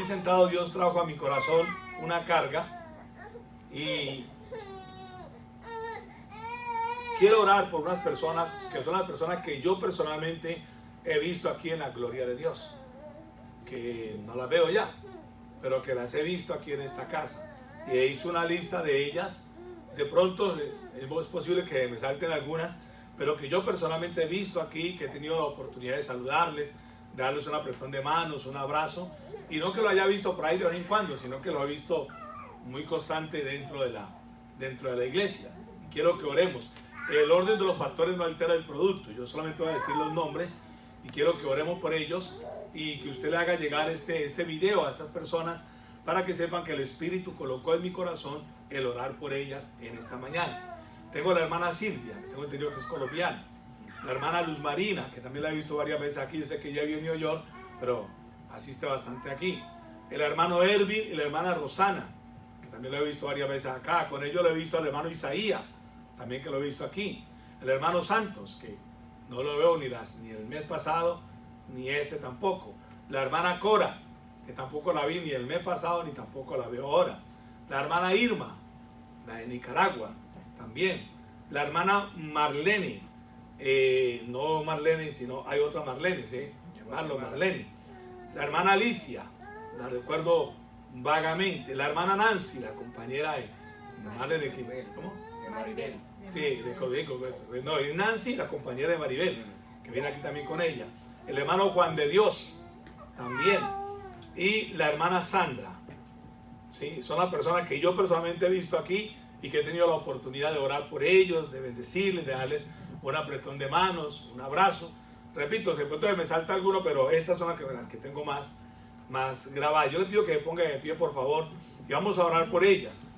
sentado Dios trajo a mi corazón una carga y quiero orar por unas personas que son las personas que yo personalmente he visto aquí en la gloria de Dios, que no las veo ya, pero que las he visto aquí en esta casa, y hice una lista de ellas. De pronto es posible que me salten algunas, pero que yo personalmente he visto aquí, que he tenido la oportunidad de saludarles, de darles un apretón de manos, un abrazo, y no que lo haya visto por ahí de vez en cuando, sino que lo he visto muy constante dentro de la iglesia. Y quiero que oremos. El orden de los factores no altera el producto, yo solamente voy a decir los nombres y quiero que oremos por ellos y que usted le haga llegar este video a estas personas para que sepan que el Espíritu colocó en mi corazón el orar por ellas en esta mañana. Tengo a la hermana Silvia, que tengo entendido que es colombiana. La hermana Luz Marina, que también la he visto varias veces aquí. Yo sé que ella vive en New York, pero asiste bastante aquí. El hermano Ervin y la hermana Rosana, que también lo he visto varias veces acá. Con ellos lo he visto al hermano Isaías, también que lo he visto aquí. El hermano Santos, que no lo veo ni el mes pasado, ni ese tampoco. La hermana Cora, que tampoco la vi ni el mes pasado, ni tampoco la veo ahora. La hermana Irma, la de Nicaragua, también. La hermana Marlene, no Marlene, sino hay otra Marlene, ¿sí? Llamarlo Marlene. La hermana Alicia, la recuerdo vagamente. La hermana Nancy, la compañera de Marlene, ¿cómo? De Maribel. Sí, no, es Nancy, la compañera de Maribel, que viene aquí también con ella. El hermano Juan de Dios, también. Y la hermana Sandra. Sí, son las personas que yo personalmente he visto aquí y que he tenido la oportunidad de orar por ellos, de bendecirles, de darles un apretón de manos, un abrazo. Repito, de pronto me salta alguno, pero estas son las que tengo más grabadas. Yo les pido que me pongan de pie, por favor, y vamos a orar por ellas.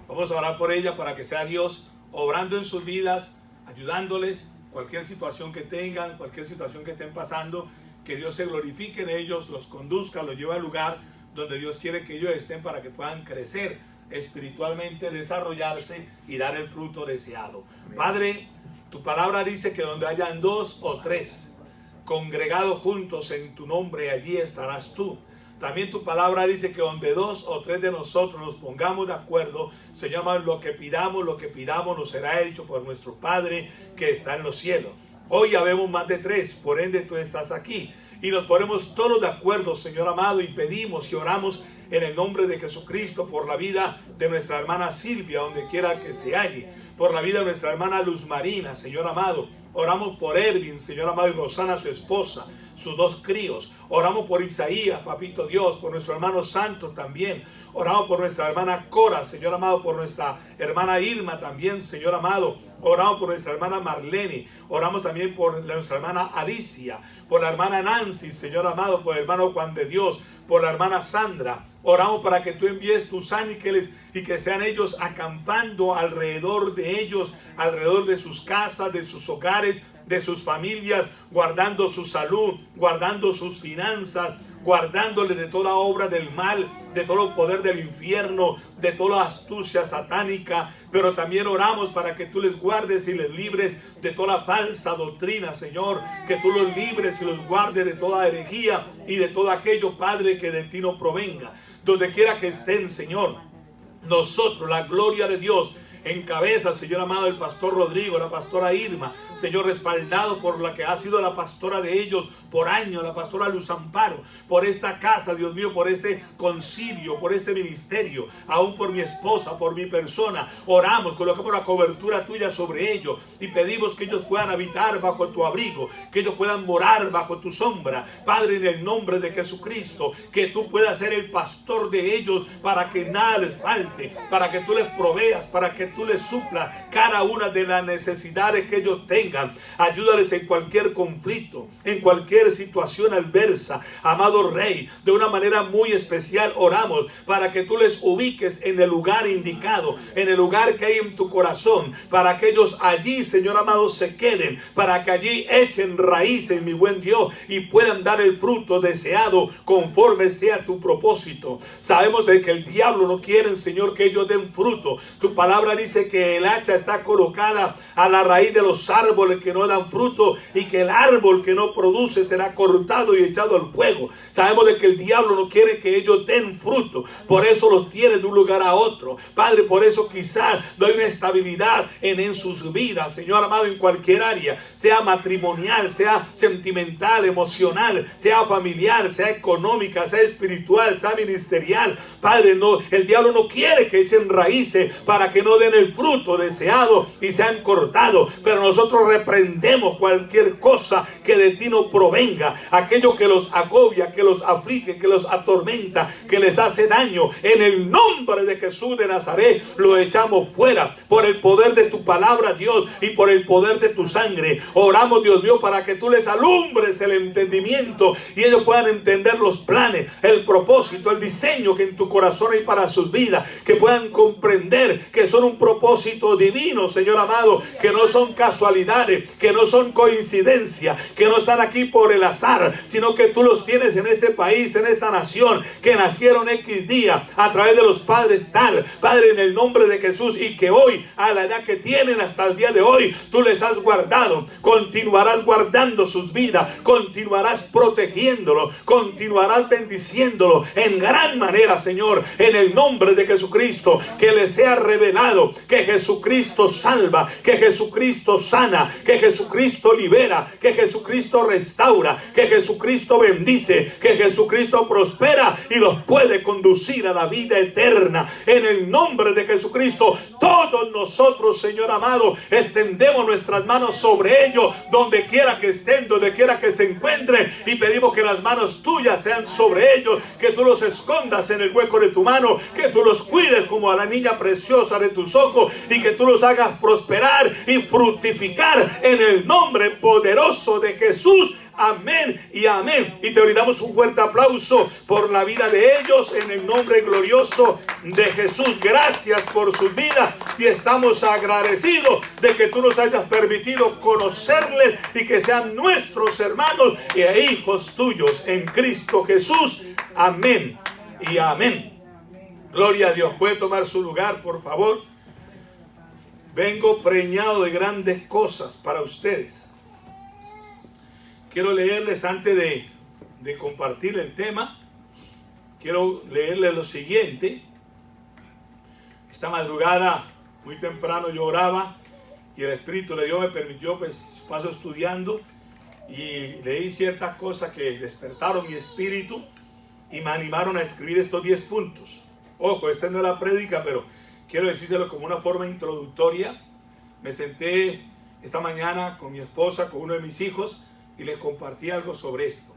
Vamos a orar por ellas para que sea Dios obrando en sus vidas, ayudándoles, cualquier situación que tengan, cualquier situación que estén pasando, que Dios se glorifique en ellos, los conduzca, los lleve al lugar donde Dios quiere que ellos estén para que puedan crecer espiritualmente, desarrollarse y dar el fruto deseado. Padre, tu palabra dice que donde hayan 2 o 3 congregados juntos en tu nombre, allí estarás tú. También tu palabra dice que donde 2 o 3 de nosotros nos pongamos de acuerdo, Señor, lo que pidamos nos será hecho por nuestro Padre que está en los cielos. Hoy ya vemos más de 3, por ende tú estás aquí. Y nos ponemos todos de acuerdo, Señor amado, y pedimos y oramos en el nombre de Jesucristo por la vida de nuestra hermana Silvia, donde quiera que se halle, por la vida de nuestra hermana Luz Marina, Señor amado. Oramos por Ervin, Señor amado, y Rosana, su esposa, sus 2 críos. Oramos por Isaías, papito Dios, por nuestro hermano Santos también. Oramos por nuestra hermana Cora, Señor amado, por nuestra hermana Irma también, Señor amado. Oramos por nuestra hermana Marlene. Oramos también por nuestra hermana Alicia, por la hermana Nancy, Señor amado, por el hermano Juan de Dios, por la hermana Sandra. Oramos para que tú envíes tus ángeles y que sean ellos acampando alrededor de ellos, alrededor de sus casas, de sus hogares, de sus familias, guardando su salud, guardando sus finanzas, guardándole de toda obra del mal, de todo poder del infierno, de toda astucia satánica. Pero también oramos para que tú les guardes y les libres de toda falsa doctrina, Señor, que tú los libres y los guardes de toda herejía y de todo aquello, Padre, que de ti no provenga. Donde quiera que estén, Señor, nosotros, la gloria de Dios, en cabeza, Señor amado, el pastor Rodrigo, la pastora Irma, Señor, respaldado por la que ha sido la pastora de ellos por años, la pastora Luz Amparo, por esta casa, Dios mío, por este concilio, por este ministerio, aún por mi esposa, por mi persona. Oramos, colocamos la cobertura tuya sobre ellos y pedimos que ellos puedan habitar bajo tu abrigo, que ellos puedan morar bajo tu sombra. Padre, en el nombre de Jesucristo, que tú puedas ser el pastor de ellos para que nada les falte, para que tú les proveas, para que tú les suplas cada una de las necesidades que ellos tengan. Ayúdales en cualquier conflicto, en cualquier situación adversa. Amado Rey, de una manera muy especial oramos para que tú les ubiques en el lugar indicado, en el lugar que hay en tu corazón, para que ellos allí, Señor amado, se queden, para que allí echen raíces, mi buen Dios, y puedan dar el fruto deseado conforme sea tu propósito. Sabemos de que el diablo no quiere, Señor, que ellos den fruto. Tu palabra dice que el hacha está colocada a la raíz de los árboles que no dan fruto y que el árbol que no produce será cortado y echado al fuego. Sabemos de que el diablo no quiere que ellos den fruto, por eso los tiene de un lugar a otro. Padre, por eso quizás no hay una estabilidad en sus vidas, Señor amado, en cualquier área, sea matrimonial, sea sentimental, emocional, sea familiar, sea económica, sea espiritual, sea ministerial. Padre, no, el diablo no quiere que echen raíces para que no den el fruto deseado y sean cortados, pero nosotros reprendemos cualquier cosa que de ti no provenga, aquello que los agobia, que los aflige, que los atormenta, que les hace daño. En el nombre de Jesús de Nazaret lo echamos fuera por el poder de tu palabra, Dios, y por el poder de tu sangre. Oramos, Dios mío, para que tú les alumbres el entendimiento y ellos puedan entender los planes, el propósito, el diseño que en tu corazón hay para sus vidas, que puedan comprender que son un propósito divino, Señor amado, que no son casualidades, que no son coincidencias, que no están aquí por el azar, sino que tú los tienes en este país, en esta nación, que nacieron X día a través de los padres tal, Padre, en el nombre de Jesús, y que hoy, a la edad que tienen hasta el día de hoy, tú les has guardado. Continuarás guardando sus vidas, continuarás protegiéndolo, continuarás bendiciéndolo en gran manera, Señor, en el nombre de Jesucristo. Que les sea revelado que Jesucristo salva, que Jesucristo sana, que Jesucristo libera, que Jesucristo restaura, que Jesucristo bendice, que Jesucristo prospera y los puede conducir a la vida eterna. En el nombre de Jesucristo, todos nosotros, Señor amado, extendemos nuestras manos sobre ellos, donde quiera que estén, donde quiera que se encuentren, y pedimos que las manos tuyas sean sobre ellos, que tú los escondas en el hueco de tu mano, que tú los cuides como a la niña preciosa de tus ojos, y que tú los hagas prosperar y fructificar en el nombre poderoso de Jesús. Amén y amén. Y te brindamos un fuerte aplauso por la vida de ellos en el nombre glorioso de Jesús. Gracias por sus vidas y estamos agradecidos de que tú nos hayas permitido conocerles y que sean nuestros hermanos e hijos tuyos en Cristo Jesús. Amén y amén. Gloria a Dios. ¿Puede tomar su lugar, por favor? Vengo preñado de grandes cosas para ustedes. Quiero leerles antes de compartir el tema. Quiero leerles lo siguiente. Esta madrugada, muy temprano, yo oraba y el Espíritu de Dios me permitió, pues, paso estudiando y leí ciertas cosas que despertaron mi espíritu y me animaron a escribir estos 10 puntos. Ojo, esta no es la prédica, pero quiero decírselo como una forma introductoria. Me senté esta mañana con mi esposa, con uno de mis hijos, y les compartí algo sobre esto.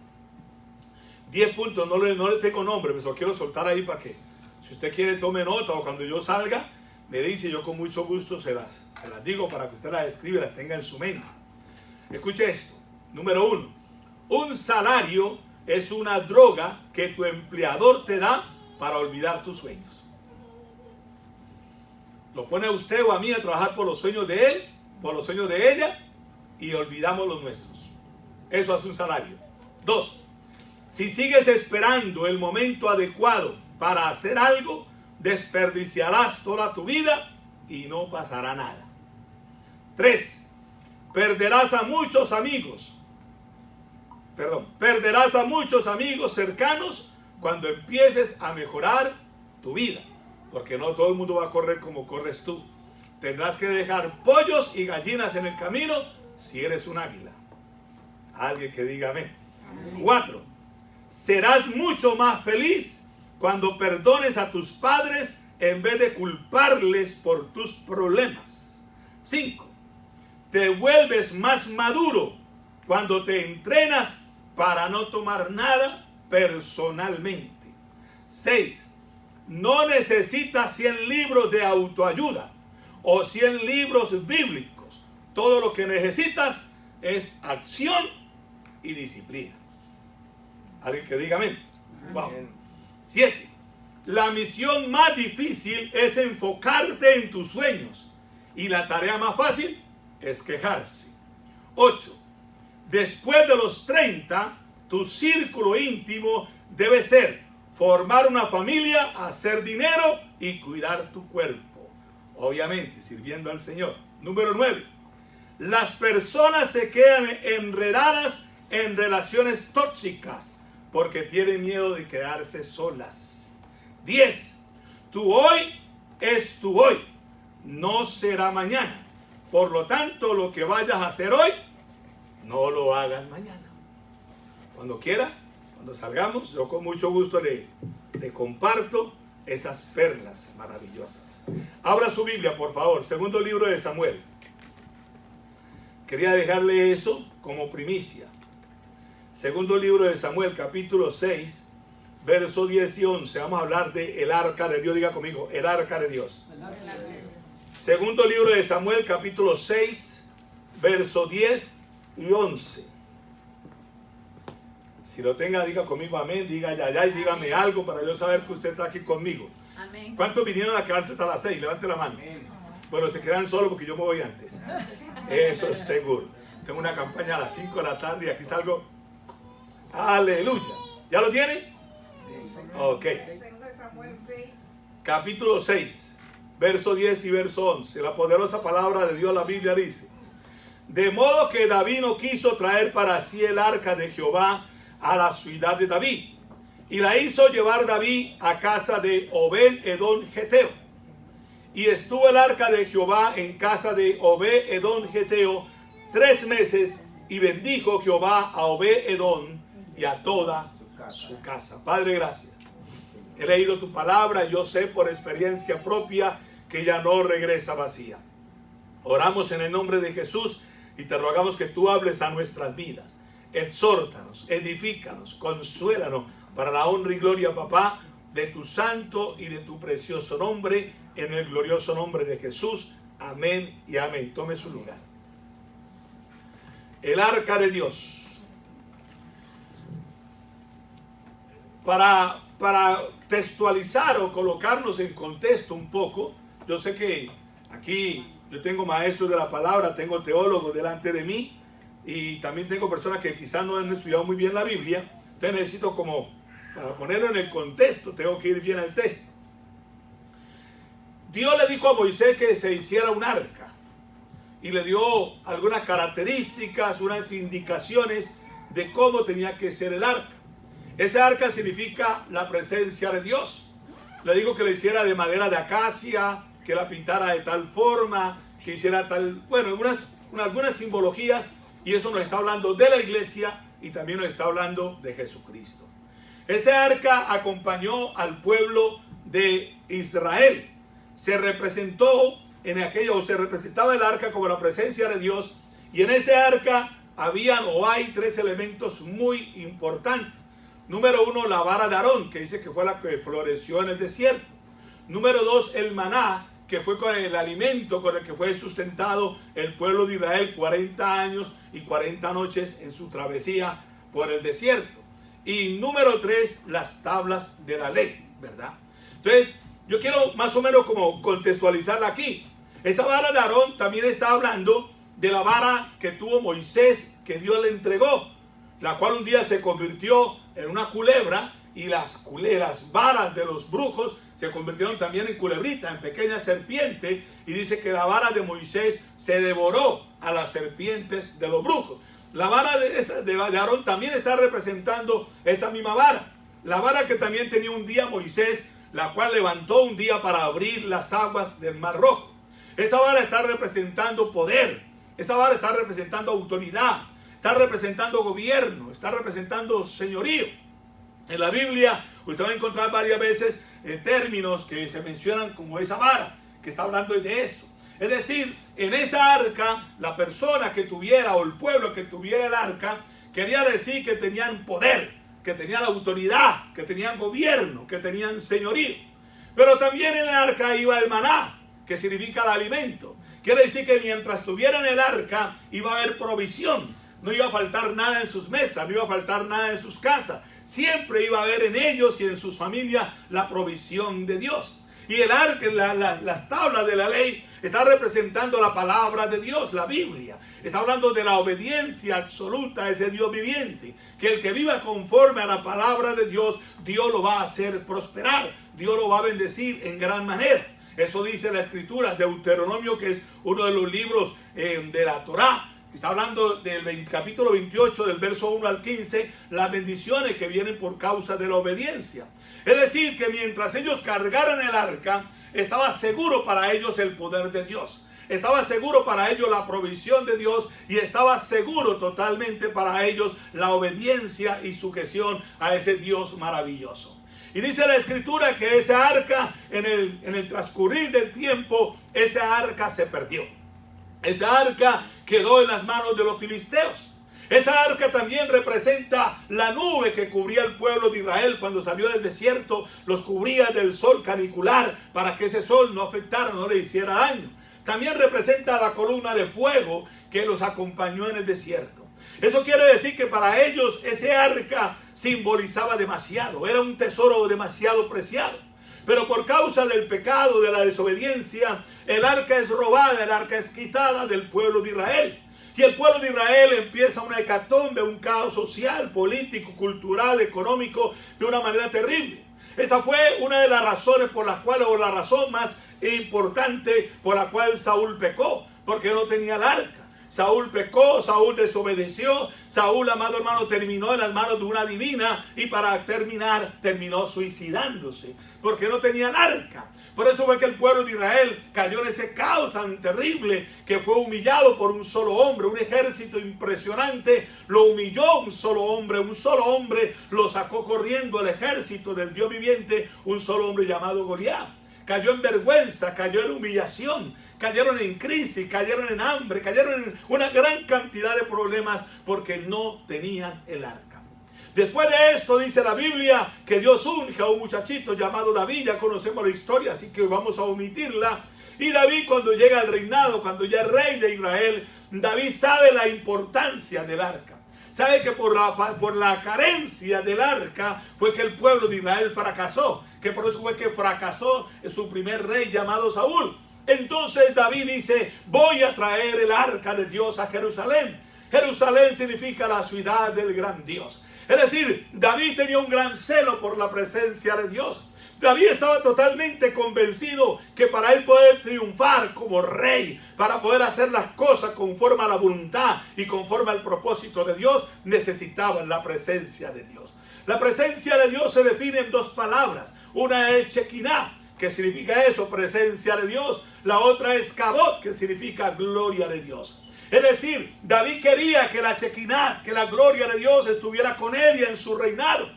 10 puntos, no le tengo nombre, pero lo quiero soltar ahí para que, si usted quiere, tome nota, o cuando yo salga, me dice, yo con mucho gusto se las digo para que usted las escriba y las tenga en su mente. Escuche esto. Número 1. Un salario es una droga que tu empleador te da para olvidar tus sueños. Lo pone a usted o a mí a trabajar por los sueños de él, por los sueños de ella, y olvidamos los nuestros. Eso hace un salario. 2. Si sigues esperando el momento adecuado para hacer algo, desperdiciarás toda tu vida y no pasará nada. 3. Perderás a muchos amigos cercanos cuando empieces a mejorar tu vida, porque no todo el mundo va a correr como corres tú. Tendrás que dejar pollos y gallinas en el camino si eres un águila. Alguien que diga amén. 4. Serás mucho más feliz cuando perdones a tus padres en vez de culparles por tus problemas. 5. Te vuelves más maduro cuando te entrenas para no tomar nada personalmente. 6. No necesitas 100 libros de autoayuda o 100 libros bíblicos. Todo lo que necesitas es acción y disciplina. Alguien que diga amén. Wow. 7. La misión más difícil es enfocarte en tus sueños y la tarea más fácil es quejarse. 8. Después de los 30, tu círculo íntimo debe ser formar una familia, hacer dinero y cuidar tu cuerpo. obviamente, sirviendo al Señor. Número 9. Las personas se quedan enredadas en relaciones tóxicas porque tienen miedo de quedarse solas. 10. Tu hoy es tu hoy, no será mañana. Por lo tanto, lo que vayas a hacer hoy, no lo hagas mañana. Cuando quiera, cuando salgamos, yo con mucho gusto le comparto esas perlas maravillosas. Abra su Biblia, por favor, segundo libro de Samuel. Quería dejarle eso como primicia. Segundo libro de Samuel, capítulo 6, verso 10 y 11. Vamos a hablar de el arca de Dios. Diga conmigo, el arca de Dios. Segundo libro de Samuel, capítulo 6, verso 10 y 11. Si lo tenga, diga conmigo amén, diga ya y dígame algo para yo saber que usted está aquí conmigo. Amén. ¿Cuántos vinieron a quedarse hasta las 6? Levante la mano. Amén. Bueno, se quedan solos porque yo me voy antes. Eso es seguro. Tengo una campaña a las 5 de la tarde y aquí salgo. Aleluya. ¿Ya lo tienen? Ok. Capítulo 6, verso 10 y verso 11. La poderosa palabra de Dios, la Biblia dice: de modo que David no quiso traer para sí el arca de Jehová a la ciudad de David, y la hizo llevar David a casa de Obed-edom Geteo. Y estuvo el arca de Jehová en casa de Obed-edom Geteo 3 meses, y bendijo Jehová a Obed-edom y a toda su casa. Padre, gracias. He leído tu palabra, yo sé por experiencia propia que ya no regresa vacía. Oramos en el nombre de Jesús y te rogamos que tú hables a nuestras vidas. Exhórtanos, edifícanos, consuélanos para la honra y gloria, papá, de tu santo y de tu precioso nombre, en el glorioso nombre de Jesús. Amén y amén. Tome su lugar. El arca de Dios. Para textualizar o colocarnos en contexto un poco, yo sé que aquí yo tengo maestros de la palabra, tengo teólogos delante de mí y también tengo personas que quizás no han estudiado muy bien la Biblia. Entonces necesito, como para ponerlo en el contexto, tengo que ir bien al texto. Dios le dijo a Moisés que se hiciera un arca y le dio algunas características, unas indicaciones de cómo tenía que ser el arca. Ese arca significa la presencia de Dios. Le digo que le hiciera de madera de acacia, que la pintara de tal forma, que hiciera tal, bueno, algunas simbologías, y eso nos está hablando de la iglesia y también nos está hablando de Jesucristo. Ese arca acompañó al pueblo de Israel. Se representó en aquello, o se representaba el arca como la presencia de Dios, y en ese arca habían o hay 3 elementos muy importantes. Número 1, la vara de Aarón, que dice que fue la que floreció en el desierto. Número 2, el maná, que fue con el alimento con el que fue sustentado el pueblo de Israel 40 años y 40 noches en su travesía por el desierto. Y número 3, las tablas de la ley, ¿verdad? Entonces, yo quiero más o menos como contextualizarla aquí. Esa vara de Aarón también está hablando de la vara que tuvo Moisés, que Dios le entregó, la cual un día se convirtió en una culebra, y las varas de los brujos se convirtieron también en culebritas, en pequeñas serpientes, y dice que la vara de Moisés se devoró a las serpientes de los brujos. La vara de Aarón también está representando esa misma vara, la vara que también tenía un día Moisés, la cual levantó un día para abrir las aguas del Mar Rojo. Esa vara está representando poder, esa vara está representando autoridad, está representando gobierno, está representando señorío. En la Biblia usted va a encontrar varias veces términos que se mencionan como esa vara, que está hablando de eso. Es decir, en esa arca, la persona que tuviera, o el pueblo que tuviera el arca, quería decir que tenían poder, que tenían autoridad, que tenían gobierno, que tenían señorío. Pero también en el arca iba el maná, que significa el alimento. Quiere decir que mientras tuvieran el arca iba a haber provisión. No iba a faltar nada en sus mesas, no iba a faltar nada en sus casas. Siempre iba a haber en ellos y en sus familias la provisión de Dios. Y el arca, las tablas de la ley, está representando la palabra de Dios, la Biblia. Está hablando de la obediencia absoluta a ese Dios viviente. Que el que viva conforme a la palabra de Dios, Dios lo va a hacer prosperar. Dios lo va a bendecir en gran manera. Eso dice la Escritura, Deuteronomio, que es uno de los libros de la Torá. Está hablando del capítulo 28, del verso 1 al 15, las bendiciones que vienen por causa de la obediencia. Es decir, que mientras ellos cargaran el arca, estaba seguro para ellos el poder de Dios. Estaba seguro para ellos la provisión de Dios y estaba seguro totalmente para ellos la obediencia y sujeción a ese Dios maravilloso. Y dice la Escritura que esa arca, en el transcurrir del tiempo, esa arca se perdió. Esa arca quedó en las manos de los filisteos. Esa arca también representa la nube que cubría el pueblo de Israel cuando salió del desierto. Los cubría del sol canicular para que ese sol no afectara, no le hiciera daño. También representa la columna de fuego que los acompañó en el desierto. Eso quiere decir que para ellos ese arca simbolizaba demasiado. Era un tesoro demasiado preciado. Pero por causa del pecado, de la desobediencia, el arca es robada, el arca es quitada del pueblo de Israel. Y el pueblo de Israel empieza una hecatombe, un caos social, político, cultural, económico, de una manera terrible. Esta fue una de las razones por las cuales, o la razón más importante por la cual Saúl pecó, porque no tenía el arca. Saúl pecó, Saúl desobedeció, Saúl, amado hermano, terminó en las manos de una adivina y para terminar, terminó suicidándose, porque no tenía el arca. Por eso fue que el pueblo de Israel cayó en ese caos tan terrible, que fue humillado por un solo hombre, un ejército impresionante, lo humilló un solo hombre lo sacó corriendo al ejército del Dios viviente, un solo hombre llamado Goliat. Cayó en vergüenza, cayó en humillación, cayeron en crisis, cayeron en hambre, cayeron en una gran cantidad de problemas porque no tenían el arca. Después de esto dice la Biblia que Dios unge a un muchachito llamado David. Ya conocemos la historia, así que vamos a omitirla. Y David, cuando llega al reinado, cuando ya es rey de Israel, David sabe la importancia del arca. Sabe que por la carencia del arca fue que el pueblo de Israel fracasó, que por eso fue que fracasó su primer rey llamado Saúl. Entonces David dice: voy a traer el arca de Dios a Jerusalén. Jerusalén significa la ciudad del gran Dios. Es decir, David tenía un gran celo por la presencia de Dios. David estaba totalmente convencido que para él poder triunfar como rey, para poder hacer las cosas conforme a la voluntad y conforme al propósito de Dios, necesitaba la presencia de Dios. La presencia de Dios se define en dos palabras. Una es Shekinah, que significa eso, presencia de Dios. La otra es Kabod, que significa gloria de Dios. Es decir, David quería que la Shekinah, que la gloria de Dios estuviera con él y en su reinado.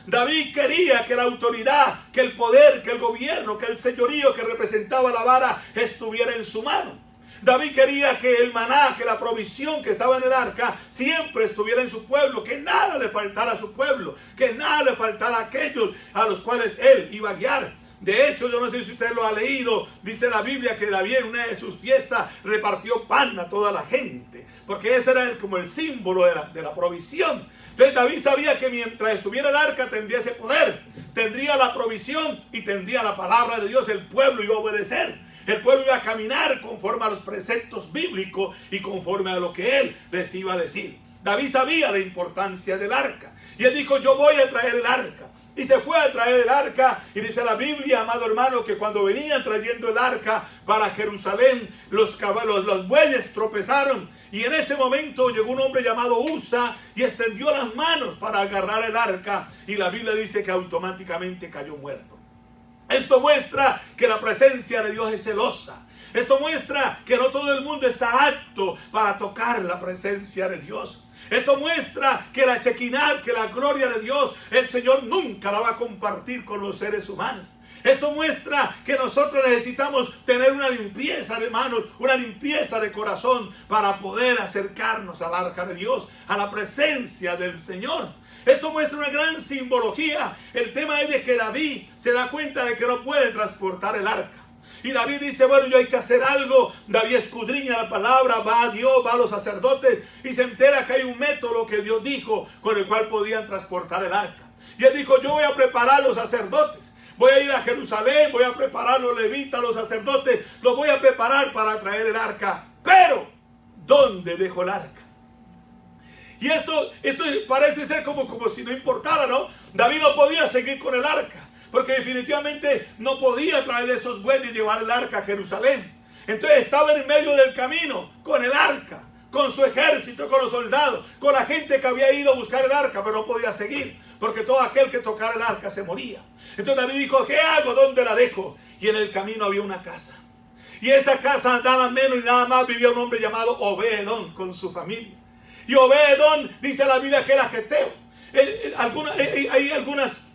David quería que la autoridad, que el poder, que el gobierno, que el señorío que representaba la vara estuviera en su mano. David quería que el maná, que la provisión que estaba en el arca siempre estuviera en su pueblo, que nada le faltara a su pueblo, que nada le faltara a aquellos a los cuales él iba a guiar. De hecho, yo no sé si usted lo ha leído, dice la Biblia que David en una de sus fiestas repartió pan a toda la gente, porque ese era como el símbolo de la provisión. Entonces David sabía que mientras estuviera el arca tendría ese poder, tendría la provisión y tendría la palabra de Dios. El pueblo iba a obedecer, el pueblo iba a caminar conforme a los preceptos bíblicos y conforme a lo que él les iba a decir. David sabía la importancia del arca y él dijo: yo voy a traer el arca. Y se fue a traer el arca, y dice la Biblia, amado hermano, que cuando venían trayendo el arca para Jerusalén, los bueyes tropezaron. Y en ese momento llegó un hombre llamado Usa y extendió las manos para agarrar el arca. Y la Biblia dice que automáticamente cayó muerto. Esto muestra que la presencia de Dios es celosa. Esto muestra que no todo el mundo está apto para tocar la presencia de Dios. Esto muestra que la Shekinah, que la gloria de Dios, el Señor nunca la va a compartir con los seres humanos. Esto muestra que nosotros necesitamos tener una limpieza de manos, una limpieza de corazón para poder acercarnos al arca de Dios, a la presencia del Señor. Esto muestra una gran simbología. El tema es de que David se da cuenta de que no puede transportar el arca. Y David dice: bueno, yo hay que hacer algo. David escudriña la palabra, va a Dios, va a los sacerdotes y se entera que hay un método que Dios dijo con el cual podían transportar el arca. Y él dijo: yo voy a preparar los sacerdotes. Voy a ir a Jerusalén, voy a preparar los levitas, los sacerdotes, los voy a preparar para traer el arca. Pero, ¿dónde dejo el arca? Y esto parece ser como si no importara, ¿no? David no podía seguir con el arca. porque definitivamente no podía traer esos bueyes y llevar el arca a Jerusalén. Entonces estaba en medio del camino con el arca, con su ejército, con los soldados, con la gente que había ido a buscar el arca, pero no podía seguir, porque todo aquel que tocara el arca se moría. Entonces David dijo, ¿qué hago? ¿Dónde la dejo? Y en el camino había una casa. Y esa casa nada menos y nada más vivía un hombre llamado Obed-Edom con su familia. Y Obed-Edom dice la Biblia que era geteo. Hay algunas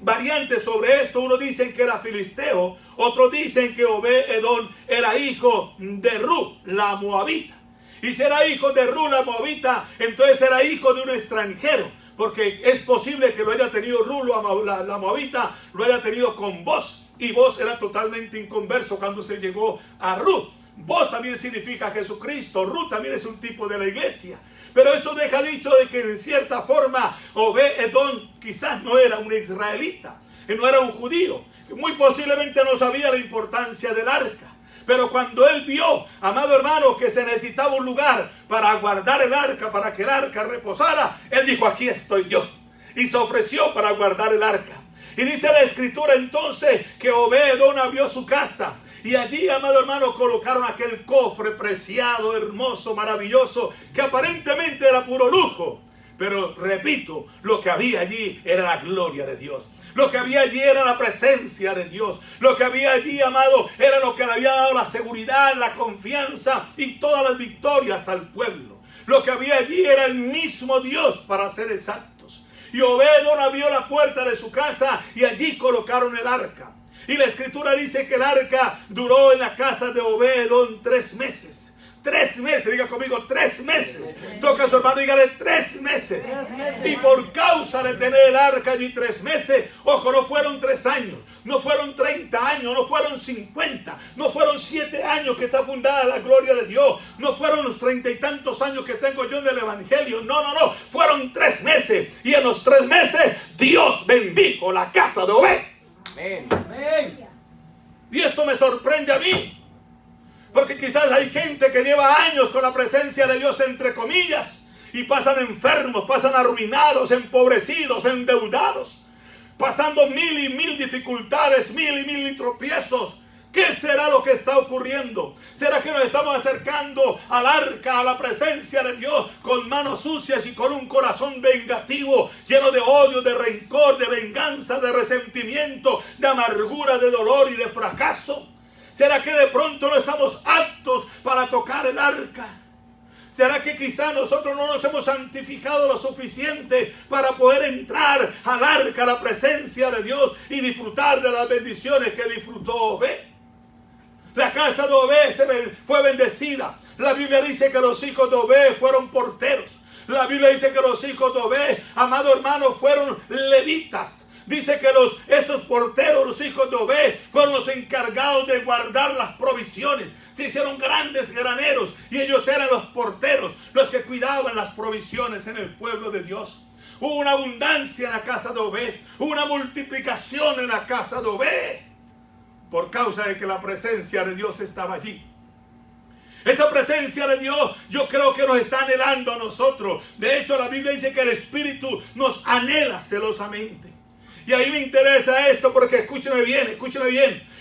variantes sobre esto. Unos dicen que era filisteo, otros dicen que Obed-Edom era hijo de Ru, la moabita. Y si era hijo de Ru, la moabita, entonces era hijo de un extranjero, porque es posible que lo haya tenido Ru, la moabita, lo haya tenido con Boz, y Boz era totalmente inconverso cuando se llegó a Ru. Boz también significa Jesucristo, Ru también es un tipo de la iglesia. Pero eso deja dicho de que en cierta forma Obed-Edom quizás no era un israelita, no era un judío, que muy posiblemente no sabía la importancia del arca. Pero cuando él vio, amado hermano, que se necesitaba un lugar para guardar el arca, para que el arca reposara, él dijo, aquí estoy yo. Y se ofreció para guardar el arca. Y dice la escritura entonces que Obed-Edom abrió su casa. Y allí, amado hermano, colocaron aquel cofre preciado, hermoso, maravilloso, que aparentemente era puro lujo. Pero repito, lo que había allí era la gloria de Dios. Lo que había allí era la presencia de Dios. Lo que había allí, amado, era lo que le había dado la seguridad, la confianza y todas las victorias al pueblo. Lo que había allí era el mismo Dios, para ser exactos. Y Obed-Edom abrió la puerta de su casa y allí colocaron el arca. Y la escritura dice que el arca duró en la casa de Obed-Edom 3 meses. 3 meses, diga conmigo, 3 meses. Toca a su hermano y dígale 3 meses. Y por causa de tener el arca allí 3 meses, ojo, no fueron 3 años, no fueron 30 años, no fueron 50, no fueron 7 años que está fundada la gloria de Dios, no fueron los 30 y tantos años que tengo yo en el evangelio, no, fueron 3 meses. Y en los 3 meses Dios bendijo la casa de Obed. Amén. Y esto me sorprende a mí. Porque quizás hay gente que lleva años con la presencia de Dios, entre comillas, y pasan enfermos, pasan arruinados, empobrecidos, endeudados, pasando 1000 y 1000 dificultades, 1000 y 1000 tropiezos. ¿Qué será lo que está ocurriendo? ¿Será que nos estamos acercando al arca, a la presencia de Dios, con manos sucias y con un corazón vengativo, lleno de odio, de rencor, de venganza, de resentimiento, de amargura, de dolor y de fracaso? ¿Será que de pronto no estamos aptos para tocar el arca? ¿Será que quizá nosotros no nos hemos santificado lo suficiente para poder entrar al arca, a la presencia de Dios y disfrutar de las bendiciones que disfrutó Obed? La casa de Obed fue bendecida. La Biblia dice que los hijos de Obed fueron porteros. La Biblia dice que los hijos de Obed, amado hermano, fueron levitas. Dice que estos porteros, los hijos de Obed, fueron los encargados de guardar las provisiones. Se hicieron grandes graneros y ellos eran los porteros, los que cuidaban las provisiones en el pueblo de Dios. Hubo una abundancia en la casa de Obed, hubo una multiplicación en la casa de Obed, por causa de que la presencia de Dios estaba allí. Esa presencia de Dios, yo creo que nos está anhelando a nosotros. De hecho, la Biblia dice que el Espíritu nos anhela celosamente. Y ahí me interesa esto porque escúcheme bien.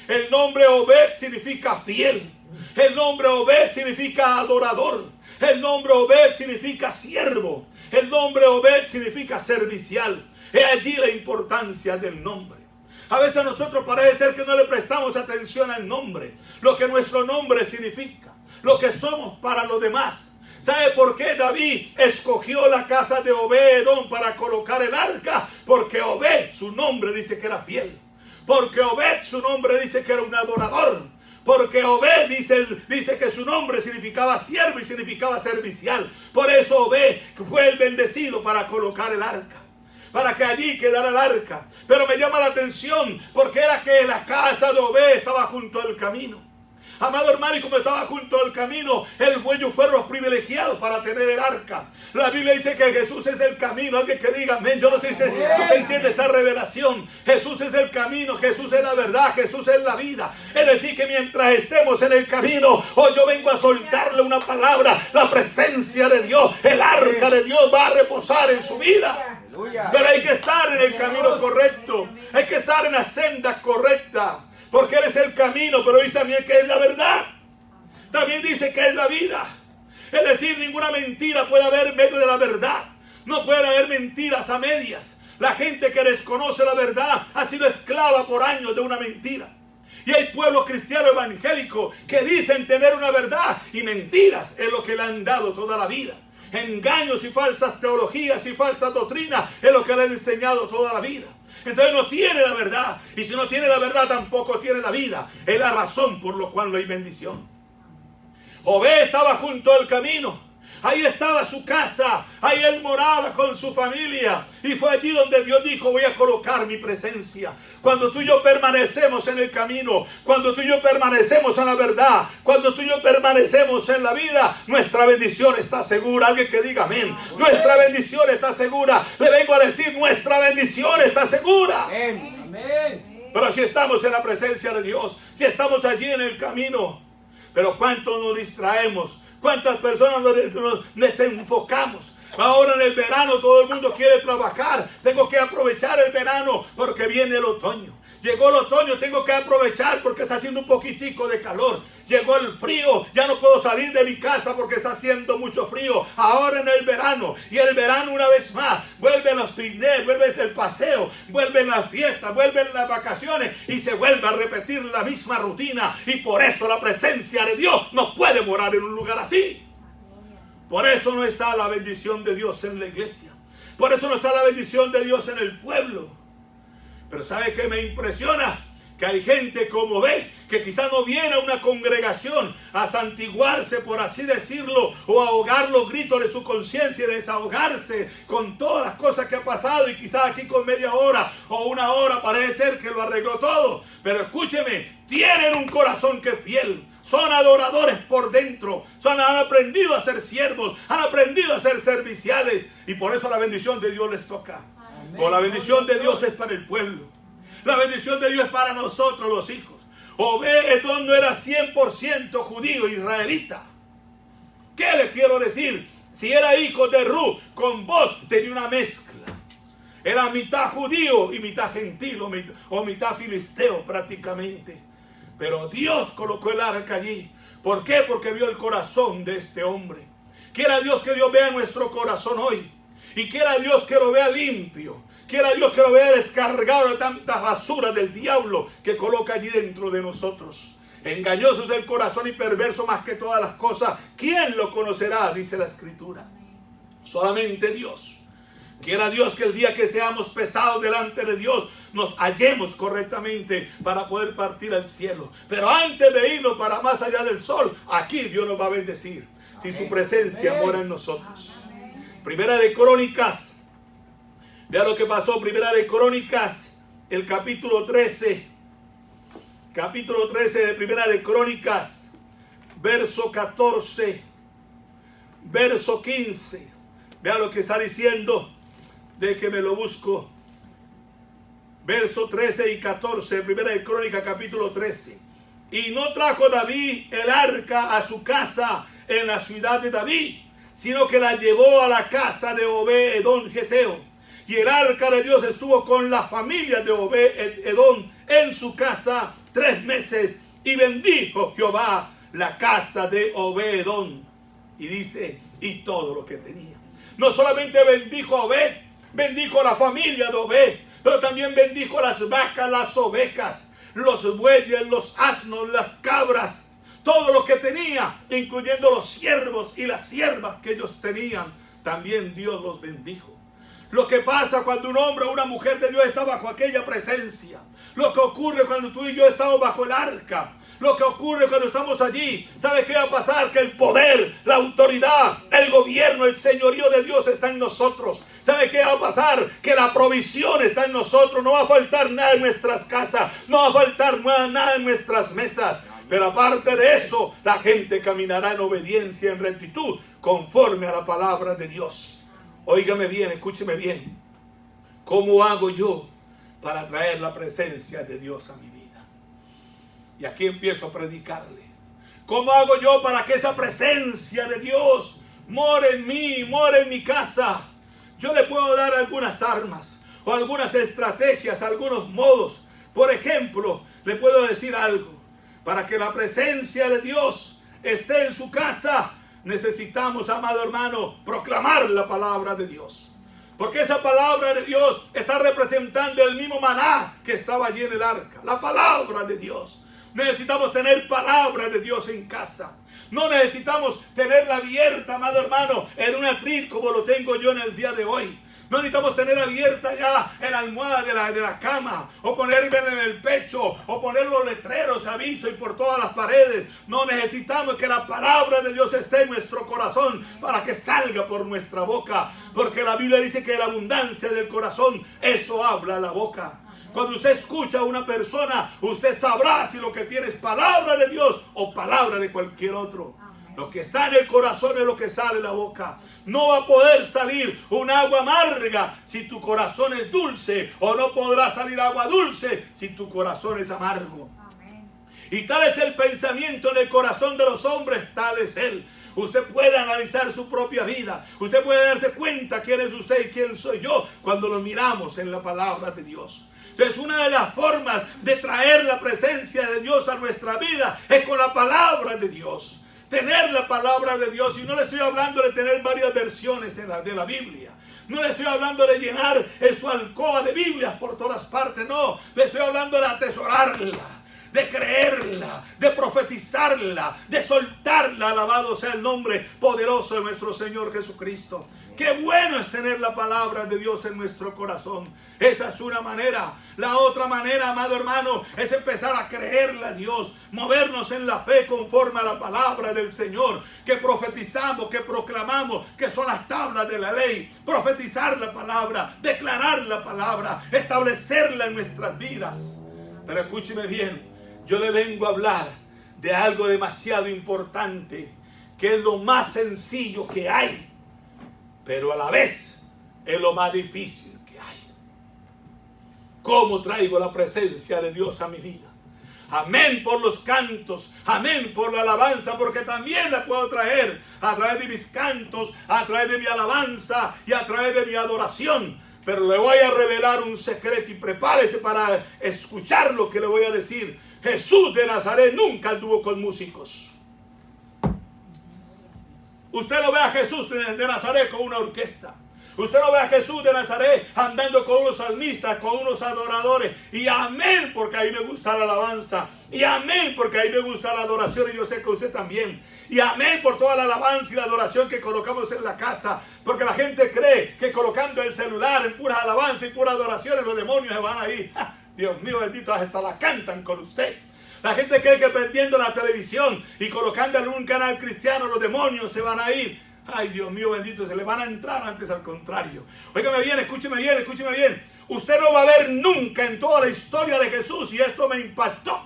El nombre Obed significa fiel. El nombre Obed significa adorador. El nombre Obed significa siervo. El nombre Obed significa servicial. Es allí la importancia del nombre. A veces nosotros parece ser que no le prestamos atención al nombre, lo que nuestro nombre significa, lo que somos para los demás. ¿Sabe por qué David escogió la casa de Obed-Edom para colocar el arca? Porque Obed, su nombre dice que era fiel. Porque Obed, su nombre dice que era un adorador. Porque Obed dice que su nombre significaba siervo y significaba servicial. Por eso Obed fue el bendecido para colocar el arca, para que allí quedara el arca. Pero me llama la atención porque era que la casa de Obed estaba junto al camino. Amado hermano, y como estaba junto al camino, ellos fueron los privilegiados para tener el arca. La Biblia dice que Jesús es el camino. Alguien que diga amén. Yo no sé si usted entiende esta revelación. Jesús es el camino, Jesús es la verdad, Jesús es la vida. Es decir, que mientras estemos en el camino, hoy yo vengo a soltarle una palabra. La presencia de Dios, el arca de Dios va a reposar en su vida. Pero hay que estar en el camino correcto. Hay que estar en la senda correcta. Porque Él es el camino, pero dice también que es la verdad. También dice que es la vida. Es decir, ninguna mentira puede haber en medio de la verdad. No puede haber mentiras a medias. La gente que desconoce la verdad ha sido esclava por años de una mentira. Y hay pueblos cristianos evangélicos que dicen tener una verdad y mentiras es lo que le han dado toda la vida. Engaños y falsas teologías y falsas doctrinas es lo que le han enseñado toda la vida. Entonces no tiene la verdad. Y si no tiene la verdad tampoco tiene la vida. Es la razón por la cual no hay bendición. Obed estaba junto al camino. Ahí estaba su casa, ahí él moraba con su familia. Y fue allí donde Dios dijo: voy a colocar mi presencia. Cuando tú y yo permanecemos en el camino, cuando tú y yo permanecemos en la verdad, cuando tú y yo permanecemos en la vida, nuestra bendición está segura. Alguien que diga amén. Nuestra bendición está segura. Le vengo a decir, nuestra bendición está segura. Amén. Pero si estamos en la presencia de Dios, si estamos allí en el camino, pero ¿cuánto nos distraemos? ¿Cuántas personas nos desenfocamos? Ahora en el verano todo el mundo quiere trabajar. Tengo que aprovechar el verano porque viene el otoño. Llegó el otoño, tengo que aprovechar porque está haciendo un poquitico de calor. Llegó el frío, ya no puedo salir de mi casa porque está haciendo mucho frío. Ahora en el verano, y el verano una vez más, vuelven los picnics, vuelve el paseo, vuelven las fiestas, vuelven las vacaciones y se vuelve a repetir la misma rutina. Y por eso la presencia de Dios no puede morar en un lugar así. Por eso no está la bendición de Dios en la iglesia. Por eso no está la bendición de Dios en el pueblo. Pero ¿sabe qué me impresiona? Que hay gente como ve, que quizás no viene a una congregación a santiguarse, por así decirlo, o a ahogar los gritos de su conciencia y desahogarse con todas las cosas que ha pasado, y quizás aquí con media hora o una hora parece ser que lo arregló todo. Pero escúcheme, tienen un corazón que es fiel. Son adoradores por dentro. Han aprendido a ser siervos. Han aprendido a ser serviciales. Y por eso la bendición de Dios les toca. Porque la bendición de Dios es para el pueblo. La bendición de Dios es para nosotros los hijos. Obed-Edom no era 100% judío, israelita. ¿Qué le quiero decir? Si era hijo de Ru, con vos tenía una mezcla. Era mitad judío y mitad gentil o mitad filisteo prácticamente. Pero Dios colocó el arca allí. ¿Por qué? Porque vio el corazón de este hombre. Quiera Dios que Dios vea nuestro corazón hoy. Y quiera Dios que lo vea limpio. Quiera Dios que lo vea descargado de tanta basura del diablo que coloca allí dentro de nosotros. Engañoso es el corazón y perverso más que todas las cosas. ¿Quién lo conocerá? Dice la Escritura. Solamente Dios. Quiera Dios que el día que seamos pesados delante de Dios, nos hallemos correctamente para poder partir al cielo. Pero antes de irnos para más allá del sol, aquí Dios nos va a bendecir. Si su presencia mora en nosotros. Primera de Crónicas. Vea lo que pasó. Primera de Crónicas, el capítulo 13. Capítulo 13 de Primera de Crónicas, verso 14, verso 15. Vea lo que está diciendo. De que me lo busco. Verso 13 y 14, Primera de Crónicas, capítulo 13. Y no trajo David el arca a su casa en la ciudad de David, sino que la llevó a la casa de Obed-Edom Geteo. Y el arca de Dios estuvo con la familia de Obed-Edom en su casa 3 meses. Y bendijo Jehová la casa de Obed-Edom. Y dice, y todo lo que tenía. No solamente bendijo a Obed, bendijo a la familia de Obed, pero también bendijo las vacas, las ovejas, los bueyes, los asnos, las cabras, todo lo que tenía, incluyendo los siervos y las siervas que ellos tenían. También Dios los bendijo. Lo que pasa cuando un hombre o una mujer de Dios está bajo aquella presencia, lo que ocurre cuando tú y yo estamos bajo el arca, lo que ocurre cuando estamos allí, ¿sabe qué va a pasar? Que el poder, la autoridad, el gobierno, el señorío de Dios está en nosotros. ¿Sabe qué va a pasar? Que la provisión está en nosotros. No va a faltar nada en nuestras casas, no va a faltar nada en nuestras mesas. Pero aparte de eso, la gente caminará en obediencia, en rectitud, conforme a la palabra de Dios. Óigame bien, escúcheme bien. ¿Cómo hago yo para traer la presencia de Dios a mi vida? Y aquí empiezo a predicarle. ¿Cómo hago yo para que esa presencia de Dios more en mí, more en mi casa? Yo le puedo dar algunas armas o algunas estrategias, algunos modos. Por ejemplo, le puedo decir algo. Para que la presencia de Dios esté en su casa, necesitamos, amado hermano, proclamar la palabra de Dios. Porque esa palabra de Dios está representando el mismo maná que estaba allí en el arca. La palabra de Dios. Necesitamos tener palabra de Dios en casa. No necesitamos tenerla abierta, amado hermano, en un atril como lo tengo yo en el día de hoy. No necesitamos tener abierta ya en la almohada de la cama, o ponerla en el pecho, o poner los letreros, aviso y por todas las paredes. No, necesitamos que la palabra de Dios esté en nuestro corazón para que salga por nuestra boca. Porque la Biblia dice que la abundancia del corazón, eso habla la boca. Cuando usted escucha a una persona, usted sabrá si lo que tiene es palabra de Dios o palabra de cualquier otro. Lo que está en el corazón es lo que sale de la boca. No va a poder salir un agua amarga si tu corazón es dulce, o no podrá salir agua dulce si tu corazón es amargo. Amén. Y tal es el pensamiento en el corazón de los hombres, tal es él. Usted puede analizar su propia vida. Usted puede darse cuenta quién es usted y quién soy yo cuando lo miramos en la palabra de Dios. Entonces, una de las formas de traer la presencia de Dios a nuestra vida es con la palabra de Dios. Tener la palabra de Dios. Y no le estoy hablando de tener varias versiones de la Biblia. No le estoy hablando de llenar su alcoba de Biblias por todas partes. No, le estoy hablando de atesorarla, de creerla, de profetizarla, de soltarla. Alabado sea el nombre poderoso de nuestro Señor Jesucristo. Qué bueno es tener la palabra de Dios en nuestro corazón. Esa es una manera. La otra manera, amado hermano, es empezar a creerle a Dios. Movernos en la fe conforme a la palabra del Señor. Que profetizamos, que proclamamos, que son las tablas de la ley. Profetizar la palabra, declarar la palabra, establecerla en nuestras vidas. Pero escúcheme bien, yo le vengo a hablar de algo demasiado importante, que es lo más sencillo que hay, pero a la vez es lo más difícil que hay. ¿Cómo traigo la presencia de Dios a mi vida? Amén por los cantos, amén por la alabanza, porque también la puedo traer a través de mis cantos, a través de mi alabanza y a través de mi adoración. Pero le voy a revelar un secreto y prepárese para escuchar lo que le voy a decir. Jesús de Nazaret nunca anduvo con músicos. Usted no ve a Jesús de Nazaret con una orquesta. Usted no ve a Jesús de Nazaret andando con unos salmistas, con unos adoradores. Y amén, porque ahí me gusta la alabanza. Y amén, porque ahí me gusta la adoración. Y yo sé que usted también. Y amén por toda la alabanza y la adoración que colocamos en la casa. Porque la gente cree que colocando el celular en pura alabanza y pura adoración, los demonios se van a ir. ¡Ja! Dios mío bendito, hasta la cantan con usted. La gente cree que prendiendo la televisión y colocando en un canal cristiano, los demonios se van a ir. Ay, Dios mío bendito, se le van a entrar antes al contrario. Óigame bien, escúcheme bien, escúcheme bien. Usted no va a ver nunca en toda la historia de Jesús, y esto me impactó,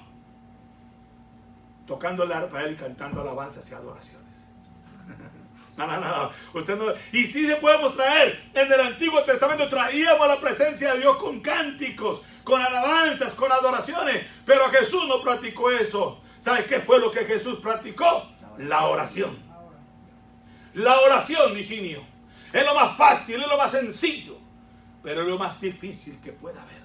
tocando el arpa a él y cantando alabanzas y adoraciones. No. Usted no. Y sí se podemos traer. En el Antiguo Testamento traíamos la presencia de Dios con cánticos, con alabanzas, con adoraciones. Pero Jesús no practicó eso. ¿Sabes qué fue lo que Jesús practicó? La oración. La oración, Higinio, es lo más fácil, es lo más sencillo, pero es lo más difícil que pueda haber.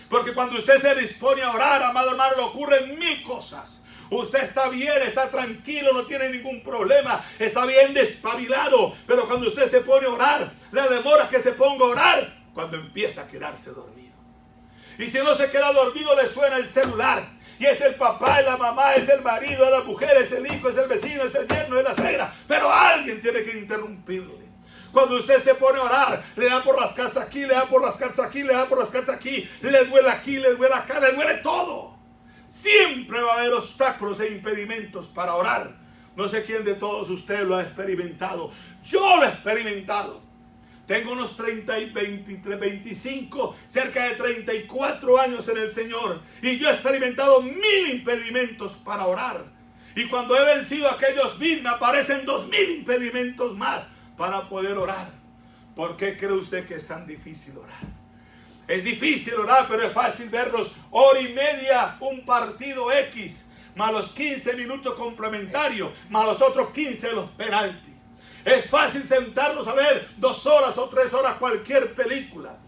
Porque cuando usted se dispone a orar, amado hermano, le ocurren mil cosas. Usted está bien, está tranquilo, no tiene ningún problema, está bien despabilado. Pero cuando usted se pone a orar, la demora que se ponga a orar cuando empieza a quedarse dormido. Y si no se queda dormido, le suena el celular. Y es el papá, es la mamá, es el marido, es la mujer, es el hijo, es el vecino, es el yerno, es la suegra. Pero alguien tiene que interrumpirle. Cuando usted se pone a orar, le da por rascarse aquí, le da por rascarse aquí, le da por rascarse aquí, le duele aquí, le duele acá, le duele todo. Siempre va a haber obstáculos e impedimentos para orar. No sé quién de todos ustedes lo ha experimentado. Yo lo he experimentado. Tengo unos 30 y 23, 25, cerca de 34 años en el Señor. Y yo he experimentado 1000 impedimentos para orar. Y cuando he vencido aquellos 1000, me aparecen 2000 impedimentos más para poder orar. ¿Por qué cree usted que es tan difícil orar? Es difícil orar, pero es fácil verlos hora y media, un partido X, más los 15 minutos complementarios, más los otros 15 de los penaltis. Es fácil sentarnos a ver 2 horas o 3 horas cualquier película.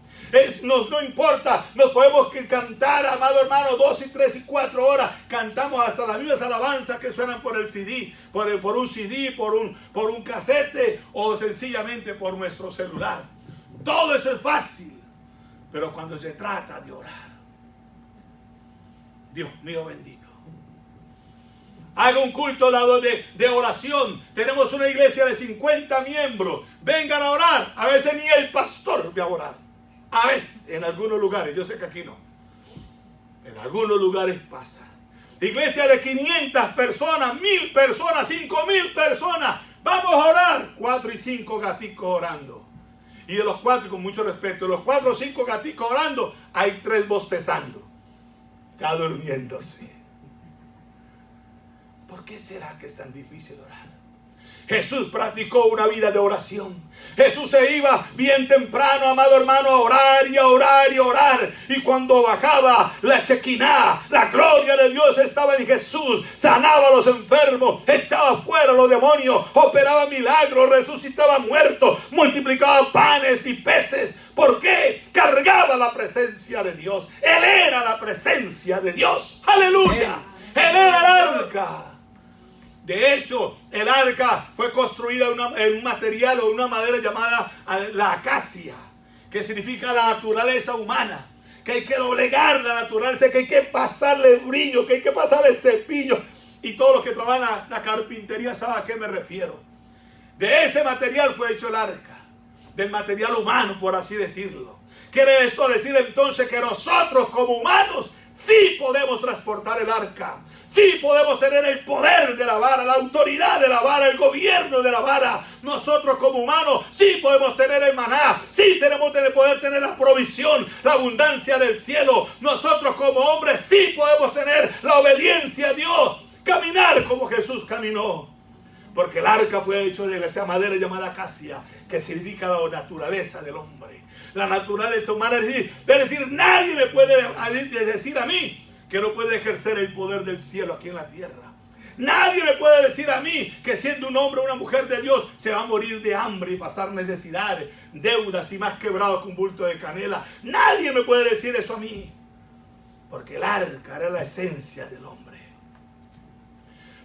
No importa, nos podemos cantar, amado hermano, 2 y 3 y 4 horas. Cantamos hasta las mismas alabanzas que suenan por el CD, por un CD, por un casete o sencillamente por nuestro celular. Todo eso es fácil. Pero cuando se trata de orar, Dios mío bendito, haga un culto de oración. Tenemos una iglesia de 50 miembros. Vengan a orar. A veces ni el pastor va a orar. A veces, en algunos lugares, yo sé que aquí no. En algunos lugares pasa. Iglesia de 500 personas, 1000 personas, 5000 personas. Vamos a orar. 4 y 5 gaticos orando. Y de los 4, con mucho respeto, de los 4 o 5 gaticos orando, hay 3 bostezando. Está durmiéndose. ¿Por qué será que es tan difícil orar? Jesús practicó una vida de oración. Jesús se iba bien temprano, amado hermano, a orar y a orar y a orar. Y cuando bajaba la Chequiná, la gloria de Dios estaba en Jesús. Sanaba a los enfermos, echaba fuera a los demonios, operaba milagros, resucitaba muertos, multiplicaba panes y peces. ¿Por qué? Cargaba la presencia de Dios. Él era la presencia de Dios. ¡Aleluya! Él era el arca. De hecho, el arca fue construida en un material o una madera llamada la acacia, que significa la naturaleza humana, que hay que doblegar la naturaleza, que hay que pasarle brillo, que hay que pasarle cepillo. Y todos los que trabajan en la carpintería saben a qué me refiero. De ese material fue hecho el arca, del material humano, por así decirlo. Quiere esto decir entonces que nosotros como humanos sí podemos transportar el arca. Sí podemos tener el poder de la vara, la autoridad de la vara, el gobierno de la vara. Nosotros como humanos sí podemos tener el maná. Sí tenemos que poder tener la provisión, la abundancia del cielo. Nosotros como hombres sí podemos tener la obediencia a Dios. Caminar como Jesús caminó. Porque el arca fue hecho de esa madera llamada acacia, que significa la naturaleza del hombre. La naturaleza humana es decir, nadie me puede decir a mí que no puede ejercer el poder del cielo aquí en la tierra. Nadie me puede decir a mí que siendo un hombre o una mujer de Dios se va a morir de hambre y pasar necesidades, deudas y más quebrado que un bulto de canela. Nadie me puede decir eso a mí. Porque el arca era la esencia del hombre.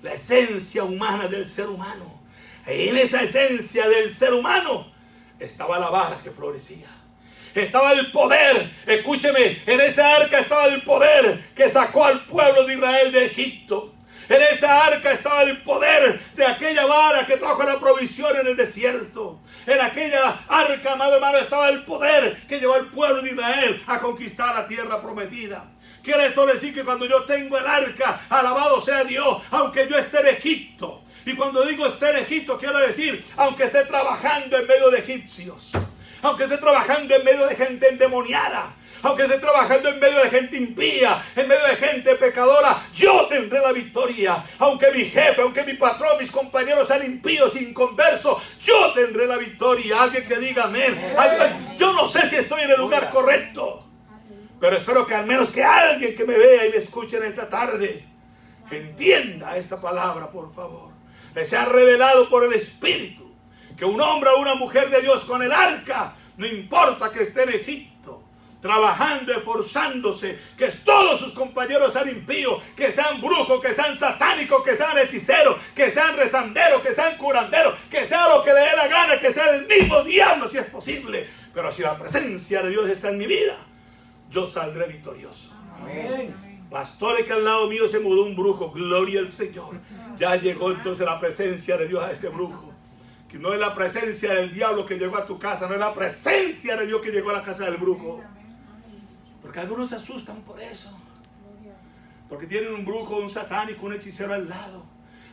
La esencia humana del ser humano. Y en esa esencia del ser humano estaba la vara que florecía. Estaba el poder, escúcheme, en esa arca estaba el poder que sacó al pueblo de Israel de Egipto. En esa arca estaba el poder de aquella vara que trajo la provisión en el desierto. En aquella arca, amado hermano, estaba el poder que llevó al pueblo de Israel a conquistar la tierra prometida. Quiere esto decir que cuando yo tengo el arca, alabado sea Dios, aunque yo esté en Egipto. Y cuando digo esté en Egipto, quiero decir, aunque esté trabajando en medio de egipcios, aunque esté trabajando en medio de gente endemoniada, aunque esté trabajando en medio de gente impía, en medio de gente pecadora, yo tendré la victoria. Aunque mi jefe, aunque mi patrón, mis compañeros sean impíos, inconversos, yo tendré la victoria. Alguien que diga amén. Yo no sé si estoy en el lugar correcto, pero espero que al menos que alguien que me vea y me escuche en esta tarde entienda esta palabra, por favor. Le sea revelado por el Espíritu que un hombre o una mujer de Dios con el arca, no importa que esté en Egipto, trabajando, esforzándose, que todos sus compañeros sean impíos, que sean brujos, que sean satánicos, que sean hechiceros, que sean rezanderos, que sean curanderos, que sea lo que le dé la gana, que sea el mismo diablo si es posible. Pero si la presencia de Dios está en mi vida, yo saldré victorioso. Amén. Pastores, que al lado mío se mudó un brujo, gloria al Señor. Ya llegó entonces la presencia de Dios a ese brujo. Que no es la presencia del diablo que llegó a tu casa, no es la presencia de Dios que llegó a la casa del brujo. Porque algunos se asustan por eso. Porque tienen un brujo, un satánico, un hechicero al lado.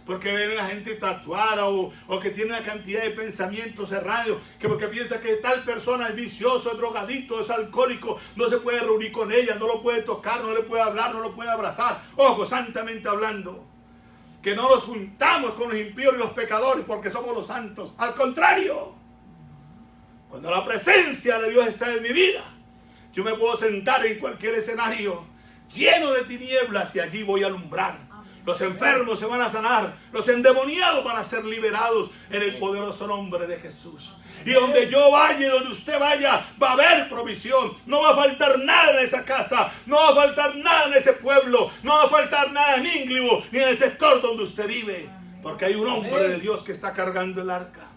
Porque ven a gente tatuada o que tiene una cantidad de pensamientos errados. Que porque piensa que tal persona es vicioso, es drogadicto, es alcohólico, no se puede reunir con ella, no lo puede tocar, no le puede hablar, no lo puede abrazar. Ojo, santamente hablando. Que no nos juntamos con los impíos y los pecadores porque somos los santos. Al contrario, cuando la presencia de Dios está en mi vida, yo me puedo sentar en cualquier escenario lleno de tinieblas y allí voy a alumbrar Los enfermos se van a sanar. Los endemoniados van a ser liberados en el poderoso nombre de Jesús. Y donde yo vaya y donde usted vaya, va a haber provisión. No va a faltar nada en esa casa. No va a faltar nada en ese pueblo. No va a faltar nada en Ínglibo, ni en el sector donde usted vive. Porque hay un hombre de Dios que está cargando el arca.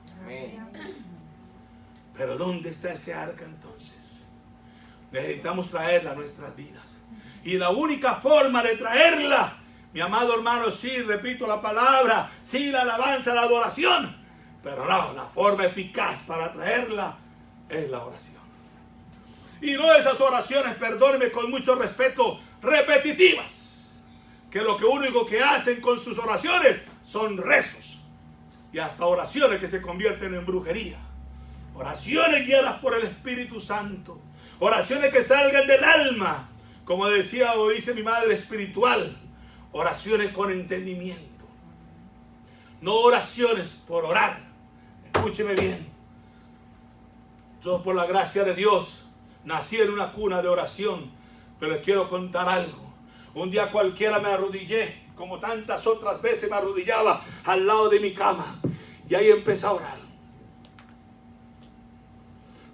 Pero ¿dónde está ese arca entonces? Necesitamos traerla a nuestras vidas. Y la única forma de traerla, mi amado hermano, sí, repito la palabra, sí, la alabanza, la adoración. Pero no, la forma eficaz para traerla es la oración. Y no esas oraciones, perdóneme con mucho respeto, repetitivas. Que lo único que hacen con sus oraciones son rezos. Y hasta oraciones que se convierten en brujería. Oraciones guiadas por el Espíritu Santo. Oraciones que salgan del alma. Como decía o dice mi madre espiritual. Oraciones con entendimiento. No oraciones por orar. Escúcheme bien. Yo por la gracia de Dios nací en una cuna de oración. Pero les quiero contar algo. Un día cualquiera me arrodillé. Como tantas otras veces me arrodillaba al lado de mi cama. Y ahí empecé a orar.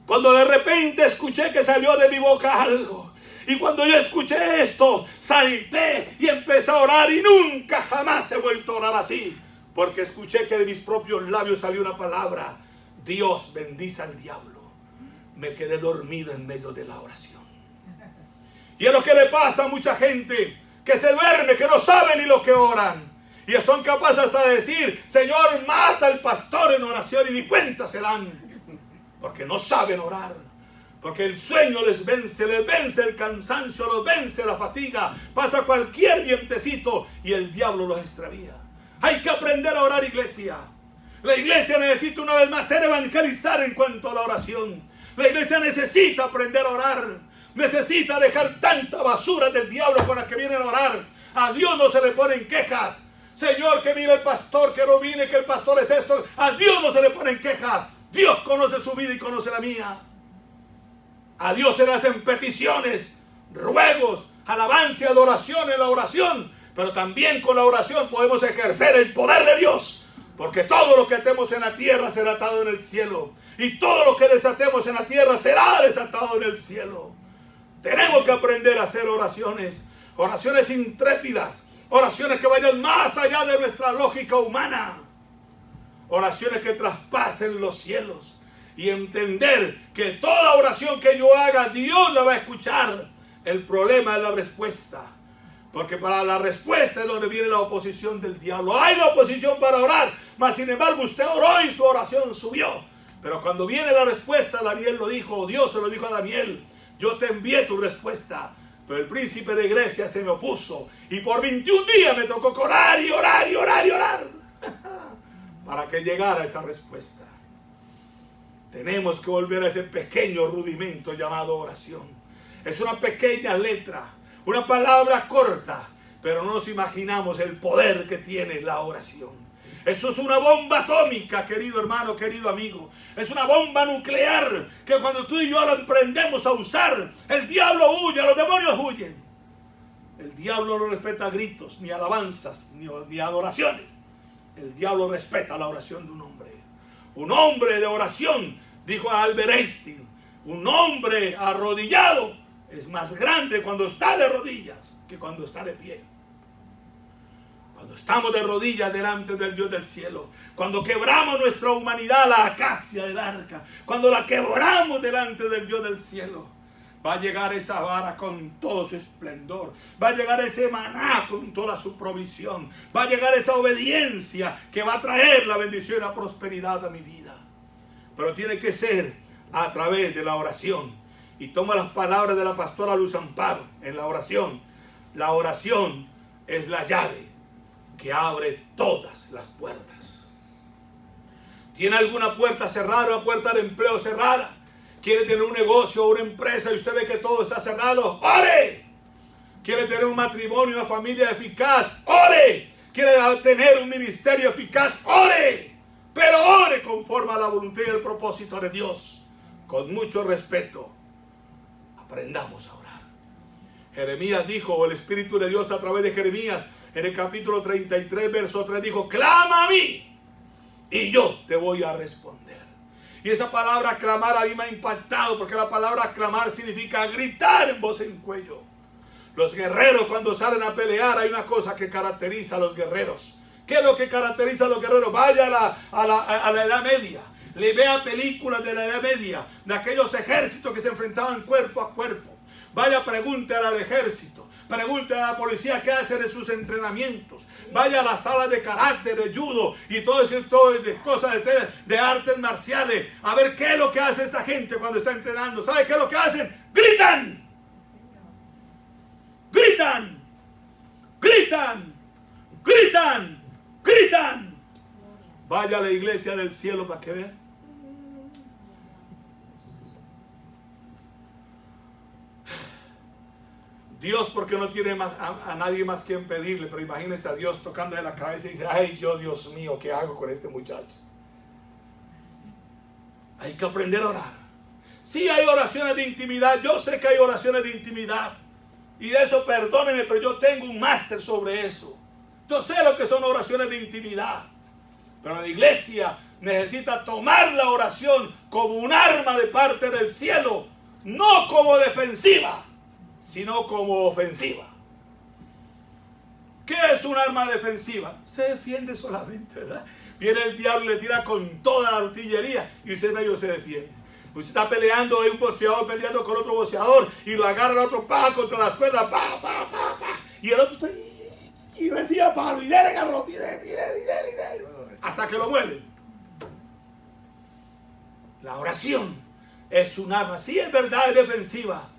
Cuando de repente escuché que salió de mi boca algo. Y cuando yo escuché esto, salté y empecé a orar. Y nunca jamás he vuelto a orar así. Porque escuché que de mis propios labios salió una palabra. Dios bendice al diablo. Me quedé dormido en medio de la oración. Y es lo que le pasa a mucha gente. Que se duerme, que no sabe ni lo que oran. Y son capaces hasta de decir, Señor, mata al pastor en oración. Y ni cuenta se dan. Porque no saben orar. Porque el sueño les vence el cansancio, los vence la fatiga. Pasa cualquier vientecito y el diablo los extravía. Hay que aprender a orar, iglesia. La iglesia necesita una vez más ser evangelizada en cuanto a la oración. La iglesia necesita aprender a orar. Necesita dejar tanta basura del diablo con la que vienen a orar. A Dios no se le ponen quejas. Señor, que mire el pastor, que no vine, que el pastor es esto. A Dios no se le ponen quejas. Dios conoce su vida y conoce la mía. A Dios se le hacen peticiones, ruegos, alabanza, adoración en la oración. Pero también con la oración podemos ejercer el poder de Dios. Porque todo lo que atemos en la tierra será atado en el cielo. Y todo lo que desatemos en la tierra será desatado en el cielo. Tenemos que aprender a hacer oraciones. Oraciones intrépidas. Oraciones que vayan más allá de nuestra lógica humana. Oraciones que traspasen los cielos. Y entender que toda oración que yo haga, Dios la va a escuchar. El problema es la respuesta. Porque para la respuesta es donde viene la oposición del diablo. Hay la oposición para orar. Mas sin embargo usted oró y su oración subió. Pero cuando viene la respuesta, Daniel lo dijo. Dios se lo dijo a Daniel. Yo te envié tu respuesta. Pero el príncipe de Grecia se me opuso. Y por 21 días me tocó orar y orar y orar y orar. Para que llegara esa respuesta. Tenemos que volver a ese pequeño rudimento llamado oración. Es una pequeña letra. Una palabra corta, pero no nos imaginamos el poder que tiene la oración. Eso es una bomba atómica, querido hermano, querido amigo. Es una bomba nuclear que cuando tú y yo la emprendemos a usar, el diablo huye, los demonios huyen. El diablo no respeta gritos, ni alabanzas, ni adoraciones. El diablo respeta la oración de un hombre. Un hombre de oración, dijo a Albert Einstein, un hombre arrodillado es más grande cuando está de rodillas que cuando está de pie. Cuando estamos de rodillas delante del Dios del cielo, cuando quebramos nuestra humanidad, la acacia del arca, cuando la quebramos delante del Dios del cielo, va a llegar esa vara con todo su esplendor, va a llegar ese maná con toda su provisión, va a llegar esa obediencia que va a traer la bendición y la prosperidad a mi vida. Pero tiene que ser a través de la oración. Y toma las palabras de la pastora Luz Amparo en la oración. La oración es la llave que abre todas las puertas. ¿Tiene alguna puerta cerrada, una puerta de empleo cerrada? ¿Quiere tener un negocio o una empresa y usted ve que todo está cerrado? ¡Ore! ¿Quiere tener un matrimonio, una familia eficaz? ¡Ore! ¿Quiere tener un ministerio eficaz? ¡Ore! Pero ore conforme a la voluntad y el propósito de Dios. Con mucho respeto. Aprendamos a orar. Jeremías dijo, o el Espíritu de Dios a través de Jeremías, en el capítulo 33, verso 3, dijo: clama a mí y yo te voy a responder. Y esa palabra clamar a mí me ha impactado, porque la palabra clamar significa gritar en voz en cuello. Los guerreros, cuando salen a pelear, hay una cosa que caracteriza a los guerreros. ¿Qué es lo que caracteriza a los guerreros? Vaya a la Edad Media, le vea películas de la Edad Media, de aquellos ejércitos que se enfrentaban cuerpo a cuerpo. Vaya, pregúntale al ejército, pregúntale a la policía qué hacen en sus entrenamientos. Vaya a la sala de karate, de judo y todo eso, de cosas de artes marciales, a ver qué es lo que hace esta gente cuando está entrenando. ¿Sabe qué es lo que hacen? ¡Gritan! ¡Gritan! ¡Gritan! ¡Gritan! ¡Gritan! Vaya a la iglesia del cielo para que vean. Dios, porque no tiene a nadie más quien pedirle, pero imagínense a Dios tocándole la cabeza y dice: ay, yo, Dios mío, ¿qué hago con este muchacho? Hay que aprender a orar. Sí, hay oraciones de intimidad, yo sé que hay oraciones de intimidad, y de eso perdónenme, pero yo tengo un máster sobre eso. Yo sé lo que son oraciones de intimidad, pero la iglesia necesita tomar la oración como un arma de parte del cielo, no como defensiva, sino como ofensiva. ¿Qué es un arma defensiva? Se defiende solamente, ¿verdad? Viene el diablo y le tira con toda la artillería y usted medio se defiende. Usted está peleando, hay un boxeador peleando con otro boxeador y lo agarra el otro contra las cuerdas, y el otro está y recibe palo y dele garrote y dele, hasta que lo muelen. La oración es un arma, sí, es verdad, es defensiva,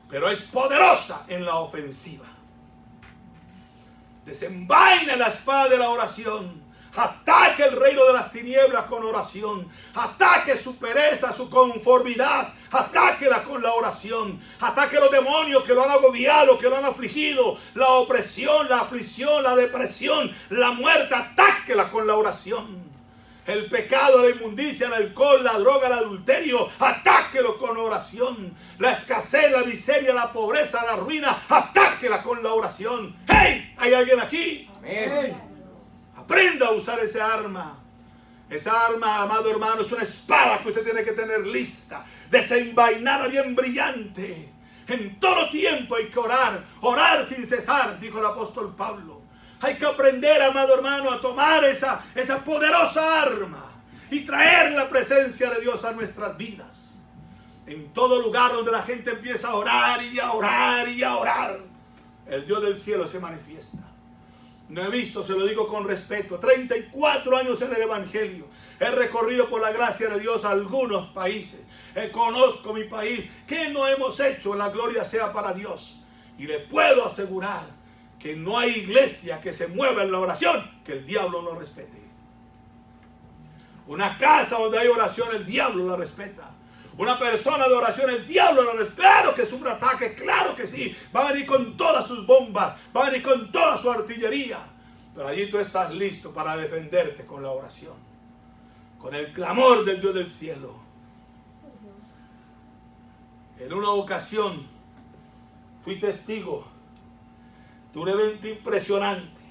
pero es poderosa en la ofensiva. Desenvaine la espada de la oración. Ataque el reino de las tinieblas con oración. Ataque su pereza, su conformidad. Atáquela con la oración. Ataque los demonios que lo han agobiado, que lo han afligido. La opresión, la aflicción, la depresión, la muerte. Atáquela con la oración. El pecado, la inmundicia, el alcohol, la droga, el adulterio, atáquelo con oración. La escasez, la miseria, la pobreza, la ruina, atáquela con la oración. ¡Hey! ¿Hay alguien aquí? Amén. Aprenda a usar esa arma. Esa arma, amado hermano, es una espada que usted tiene que tener lista, desenvainada, bien brillante. En todo tiempo hay que orar, orar sin cesar, dijo el apóstol Pablo. Hay que aprender, amado hermano, a tomar esa poderosa arma y traer la presencia de Dios a nuestras vidas. En todo lugar donde la gente empieza a orar y a orar y a orar, el Dios del cielo se manifiesta. No he visto, se lo digo con respeto, 34 años en el Evangelio. He recorrido por la gracia de Dios algunos países. Conozco mi país. ¿Qué no hemos hecho? La gloria sea para Dios. Y le puedo asegurar que no hay iglesia que se mueva en la oración que el diablo no respete. Una casa donde hay oración, el diablo la respeta. Una persona de oración, el diablo la respeta. Claro que sufre ataques, claro que sí. Va a venir con todas sus bombas, va a venir con toda su artillería. Pero allí tú estás listo para defenderte con la oración, con el clamor del Dios del cielo. En una ocasión fui testigo de un evento impresionante.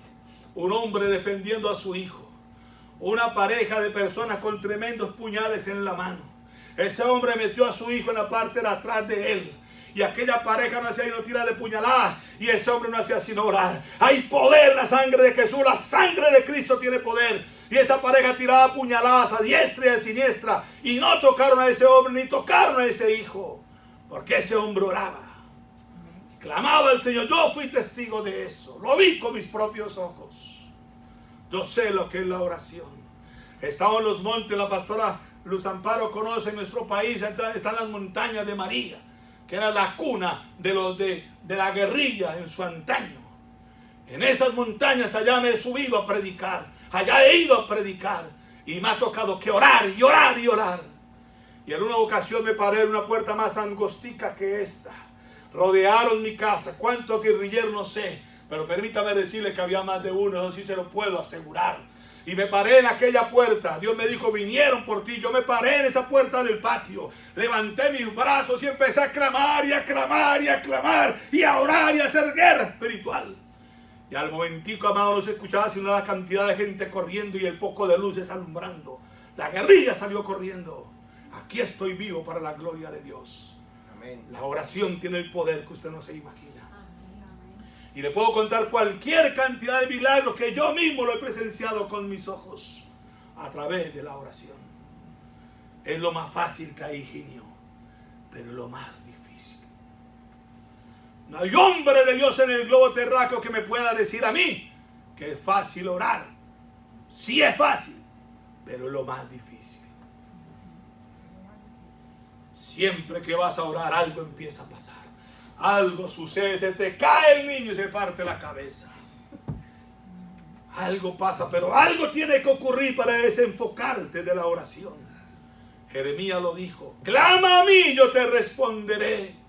Un hombre defendiendo a su hijo. Una pareja de personas con tremendos puñales en la mano. Ese hombre metió a su hijo en la parte de atrás de él. Y aquella pareja no hacía sino tirarle puñaladas. Y ese hombre no hacía sino orar. Hay poder en la sangre de Jesús. La sangre de Cristo tiene poder. Y esa pareja tiraba puñaladas a diestra y a siniestra. Y no tocaron a ese hombre ni tocaron a ese hijo. Porque ese hombre oraba. Clamaba al Señor. Yo fui testigo de eso. Lo vi con mis propios ojos. Yo sé lo que es la oración. Estaba en los montes. La pastora Luz Amparo conoce en nuestro país. Están las montañas de María, que era la cuna de la guerrilla en su antaño. En esas montañas allá me he subido a predicar. Allá he ido a predicar. Y me ha tocado que orar y orar y orar. Y en una ocasión me paré en una puerta más angostica que esta. Rodearon mi casa. ¿Cuántos guerrilleros? No sé. Pero permítame decirle que había más de uno. Eso sí se lo puedo asegurar. Y me paré en aquella puerta. Dios me dijo, vinieron por ti. Yo me paré en esa puerta del patio. Levanté mis brazos y empecé a clamar y a clamar y a clamar. Y a orar y a hacer guerra espiritual. Y al momentico, amado, no se escuchaba sino la cantidad de gente corriendo y el poco de luces alumbrando. La guerrilla salió corriendo. Aquí estoy vivo para la gloria de Dios. Amén. La oración tiene el poder que usted no se imagina. Y le puedo contar cualquier cantidad de milagros que yo mismo lo he presenciado con mis ojos a través de la oración. Es lo más fácil que hay, Higinio, pero es lo más difícil. No hay hombre de Dios en el globo terráqueo que me pueda decir a mí que es fácil orar. Sí es fácil, pero es lo más difícil. Siempre que vas a orar, algo empieza a pasar. Algo sucede, se te cae el niño y se parte la cabeza. Algo pasa, pero algo tiene que ocurrir para desenfocarte de la oración. Jeremías lo dijo: clama a mí, yo te responderé.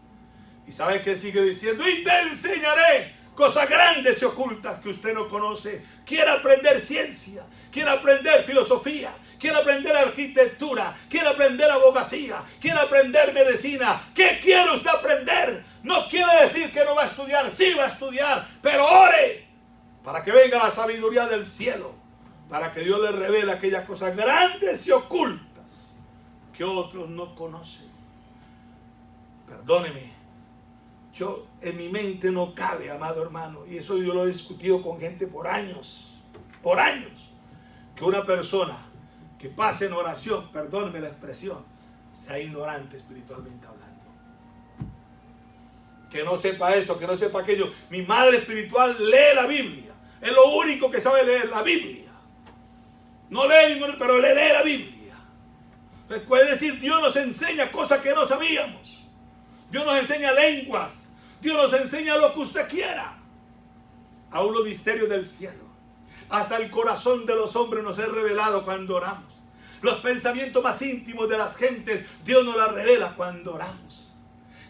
¿Y sabe qué sigue diciendo? Y te enseñaré cosas grandes y ocultas que usted no conoce. Quiere aprender ciencia, quiere aprender filosofía, quiere aprender arquitectura, quiere aprender abogacía, quiere aprender medicina. ¿Qué quiere usted aprender? No quiere decir que no va a estudiar, sí va a estudiar, pero ore para que venga la sabiduría del cielo, para que Dios le revele aquellas cosas grandes y ocultas que otros no conocen. Perdóneme, yo en mi mente no cabe, amado hermano, y eso yo lo he discutido con gente por años, que una persona que pase en oración, perdóneme la expresión, sea ignorante espiritualmente hablando. Que no sepa esto, que no sepa aquello. Mi madre espiritual lee la Biblia. Es lo único que sabe leer, la Biblia. No lee, pero lee la Biblia. Entonces puede decir, Dios nos enseña cosas que no sabíamos. Dios nos enseña lenguas. Dios nos enseña lo que usted quiera. Aún los misterios del cielo. Hasta el corazón de los hombres nos es revelado cuando oramos. Los pensamientos más íntimos de las gentes, Dios nos las revela cuando oramos.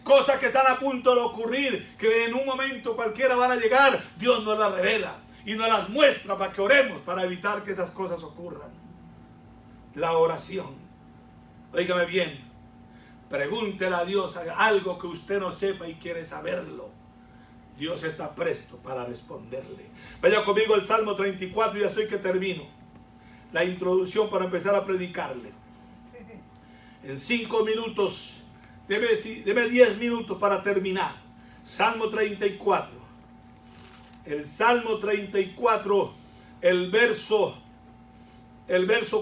Cosas que están a punto de ocurrir, que en un momento cualquiera van a llegar, Dios nos las revela y nos las muestra para que oremos, para evitar que esas cosas ocurran. La oración. Óigame bien, pregúntele a Dios algo que usted no sepa y quiere saberlo. Dios está presto para responderle. Vaya conmigo el Salmo 34, ya estoy que termino. La introducción para empezar a predicarle. En 5 minutos... Deme 10 minutos para terminar. Salmo 34. El Salmo 34, el verso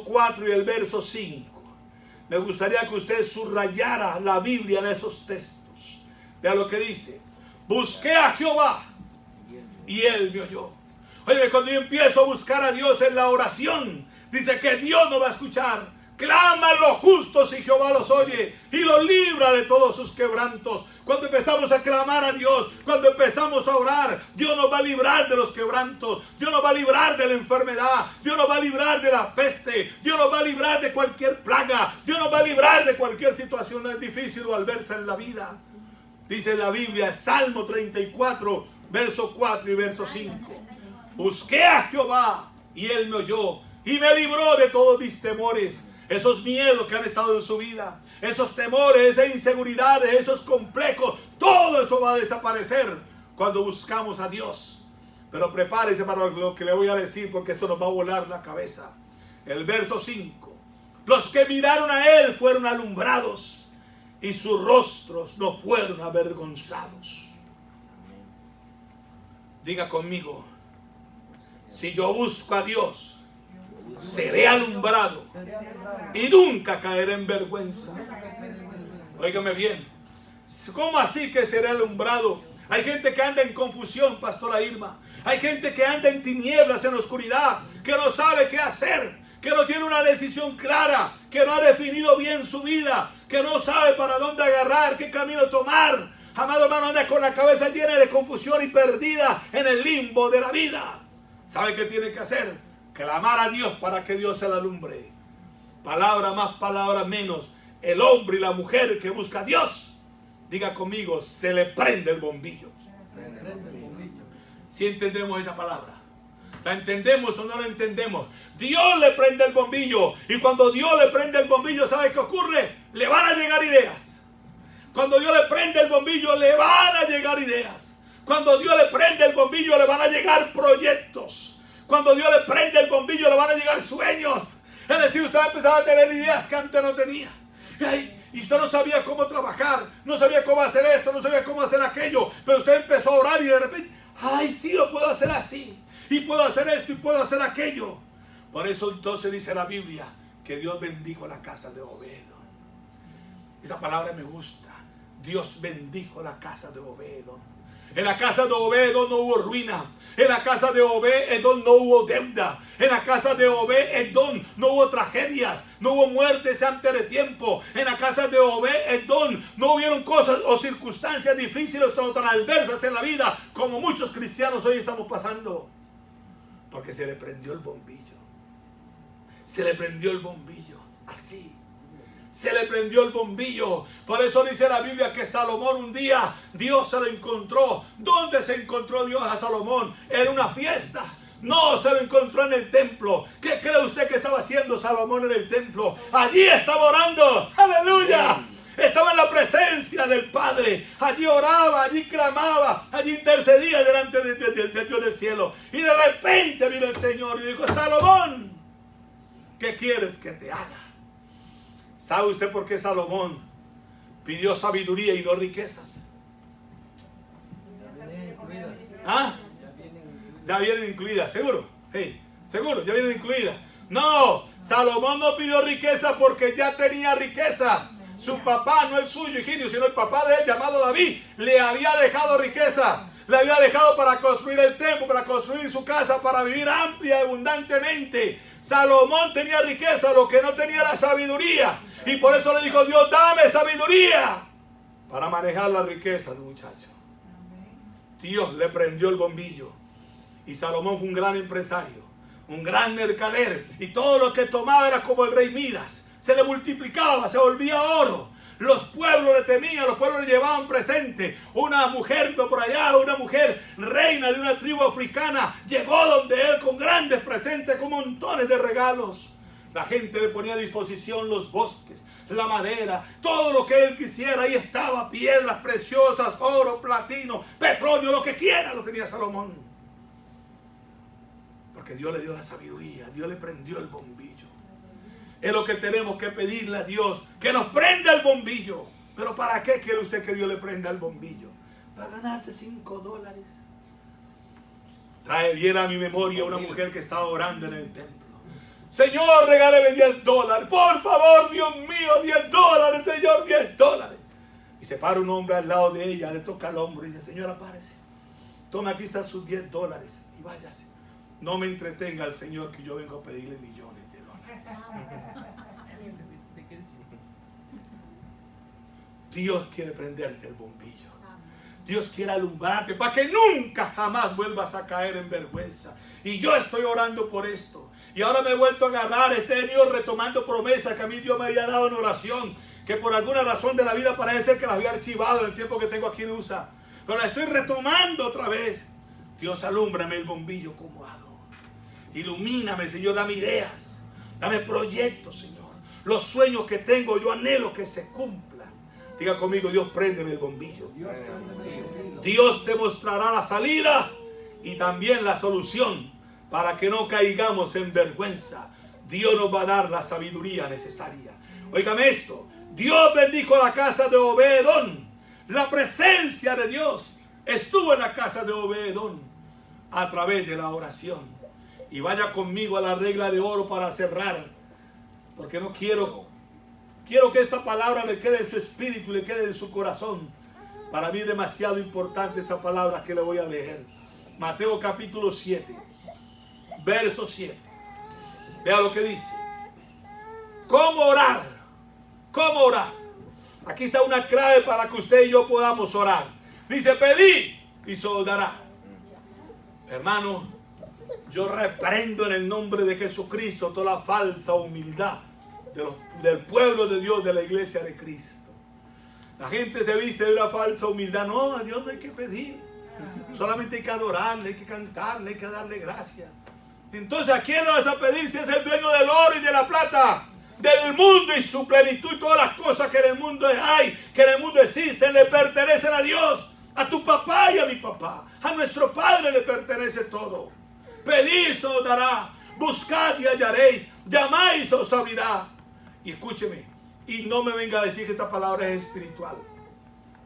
4 y el verso 5. Me gustaría que usted subrayara la Biblia en esos textos. Vea lo que dice. Busqué a Jehová y Él me oyó. Oye, cuando yo empiezo a buscar a Dios en la oración, dice que Dios nos va a escuchar. Claman los justos y Jehová los oye y los libra de todos sus quebrantos. Cuando empezamos a clamar a Dios, cuando empezamos a orar, Dios nos va a librar de los quebrantos. Dios nos va a librar de la enfermedad. Dios nos va a librar de la peste. Dios nos va a librar de cualquier plaga. Dios nos va a librar de cualquier situación difícil o adversa en la vida. Dice la Biblia, Salmo 34, verso 4 y verso 5. Busqué a Jehová y Él me oyó y me libró de todos mis temores. Esos miedos que han estado en su vida, esos temores, esas inseguridades, esos complejos, todo eso va a desaparecer cuando buscamos a Dios. Pero prepárese para lo que le voy a decir, porque esto nos va a volar la cabeza. El verso 5. Los que miraron a Él fueron alumbrados y sus rostros no fueron avergonzados. Diga conmigo, si yo busco a Dios, seré alumbrado y nunca caeré en vergüenza. Óigame bien. ¿Cómo así que seré alumbrado? Hay gente que anda en confusión, pastora Irma. Hay gente que anda en tinieblas, en oscuridad, que no sabe qué hacer, que no tiene una decisión clara, que no ha definido bien su vida, que no sabe para dónde agarrar, qué camino tomar. Amado hermano, anda con la cabeza llena de confusión y perdida en el limbo de la vida. ¿Sabe qué tiene que hacer? Clamar a Dios para que Dios se la alumbre. Palabra más, palabra menos. El hombre y la mujer que busca a Dios, diga conmigo, se le prende el bombillo. Si entendemos esa palabra, ¿la entendemos o no la entendemos? Dios le prende el bombillo. Y cuando Dios le prende el bombillo, ¿sabe qué ocurre? Le van a llegar ideas. Cuando Dios le prende el bombillo, le van a llegar ideas. Cuando Dios le prende el bombillo, le van a llegar proyectos. Cuando Dios le prende el bombillo, le van a llegar sueños. Es decir, usted va a empezar a tener ideas que antes no tenía. Y usted no sabía cómo trabajar, no sabía cómo hacer esto, no sabía cómo hacer aquello. Pero usted empezó a orar y de repente, ay, sí, lo puedo hacer así. Y puedo hacer esto y puedo hacer aquello. Por eso entonces dice la Biblia que Dios bendijo la casa de Obed. Esa palabra me gusta. Dios bendijo la casa de Obed. En la casa de Obed-Edom no hubo ruina. En la casa de Obed-Edom no hubo deuda. En la casa de Obed-Edom no hubo tragedias. No hubo muertes antes de tiempo. En la casa de Obed-Edom no hubieron cosas o circunstancias difíciles o tan adversas en la vida como muchos cristianos hoy estamos pasando. Porque se le prendió el bombillo. Se le prendió el bombillo. Así. Se le prendió el bombillo. Por eso dice la Biblia que Salomón un día Dios se lo encontró. ¿Dónde se encontró Dios a Salomón? En una fiesta. No, se lo encontró en el templo. ¿Qué cree usted que estaba haciendo Salomón en el templo? Allí estaba orando. ¡Aleluya! Estaba en la presencia del Padre. Allí oraba, allí clamaba, allí intercedía delante de Dios del cielo. Y de repente vino el Señor y dijo: Salomón, ¿qué quieres que te haga? ¿Sabe usted por qué Salomón pidió sabiduría y no riquezas? ¿Ah? Ya vienen incluidas, ¿seguro? Hey, ¿seguro? Ya vienen incluidas. No, Salomón no pidió riqueza porque ya tenía riquezas. Su papá, no el suyo, Higinio, sino el papá de él, llamado David, le había dejado riqueza. Le había dejado para construir el templo, para construir su casa, para vivir amplia y abundantemente. Salomón tenía riqueza, lo que no tenía era sabiduría. Y por eso le dijo Dios: dame sabiduría para manejar las riquezas, muchacho. Dios le prendió el bombillo. Y Salomón fue un gran empresario, un gran mercader. Y todo lo que tomaba era como el rey Midas. Se le multiplicaba, se volvía oro. Los pueblos le temían, los pueblos le llevaban presente. Una mujer por allá, una mujer reina de una tribu africana, llegó donde él con grandes presentes, con montones de regalos. La gente le ponía a disposición los bosques, la madera, todo lo que él quisiera. Ahí estaba, piedras preciosas, oro, platino, petróleo, lo que quiera lo tenía Salomón. Porque Dios le dio la sabiduría, Dios le prendió el bombillo. Es lo que tenemos que pedirle a Dios, que nos prenda el bombillo. Pero ¿para qué quiere usted que Dios le prenda el bombillo? Para ganarse $5. Trae bien a mi memoria una mujer que estaba orando en el templo. Señor, regáleme $10. Por favor, Dios mío, $10. Señor, $10. Y se para un hombre al lado de ella, le toca el hombro y dice: Señora, párese. Toma, aquí están sus $10 y váyase. No me entretenga el Señor, que yo vengo a pedirle millones. Dios quiere prenderte el bombillo. Dios quiere alumbrarte para que nunca jamás vuelvas a caer en vergüenza. Y yo estoy orando por esto. Y ahora me he vuelto a agarrar. Este venido retomando promesas que a mí Dios me había dado en oración, que por alguna razón de la vida parece ser que las había archivado en el tiempo que tengo aquí en USA. Pero la estoy retomando otra vez. Dios, alúmbrame el bombillo. ¿Cómo hago? Ilumíname, Señor, dame ideas. Dame proyectos, Señor. Los sueños que tengo, yo anhelo que se cumplan. Diga conmigo: Dios, préndeme el bombillo. Dios te mostrará la salida y también la solución para que no caigamos en vergüenza. Dios nos va a dar la sabiduría necesaria. Óigame esto: Dios bendijo la casa de Obed-Edom. La presencia de Dios estuvo en la casa de Obed-Edom a través de la oración. Y vaya conmigo a la regla de oro para cerrar, porque no quiero que esta palabra le quede en su espíritu, le quede en su corazón. Para mí es demasiado importante esta palabra que le voy a leer. Mateo capítulo 7, verso 7. Vea lo que dice. ¿Cómo orar? ¿Cómo orar? Aquí está una clave para que usted y yo podamos orar. Dice: pedid y se os dará. Hermano, yo reprendo en el nombre de Jesucristo toda la falsa humildad del pueblo de Dios, de la iglesia de Cristo. La gente se viste de una falsa humildad. No, a Dios no hay que pedir. Solamente hay que adorarle, hay que cantarle, hay que darle gracias. Entonces, ¿a quién le vas a pedir si es el dueño del oro y de la plata? Del mundo y su plenitud, y todas las cosas que en el mundo hay, que en el mundo existen, le pertenecen a Dios. A tu papá y a mi papá, a nuestro Padre le pertenece todo. Pedid, se os dará, buscad y hallaréis, llamáis, os abrirá. Y escúcheme, y no me venga a decir que esta palabra es espiritual,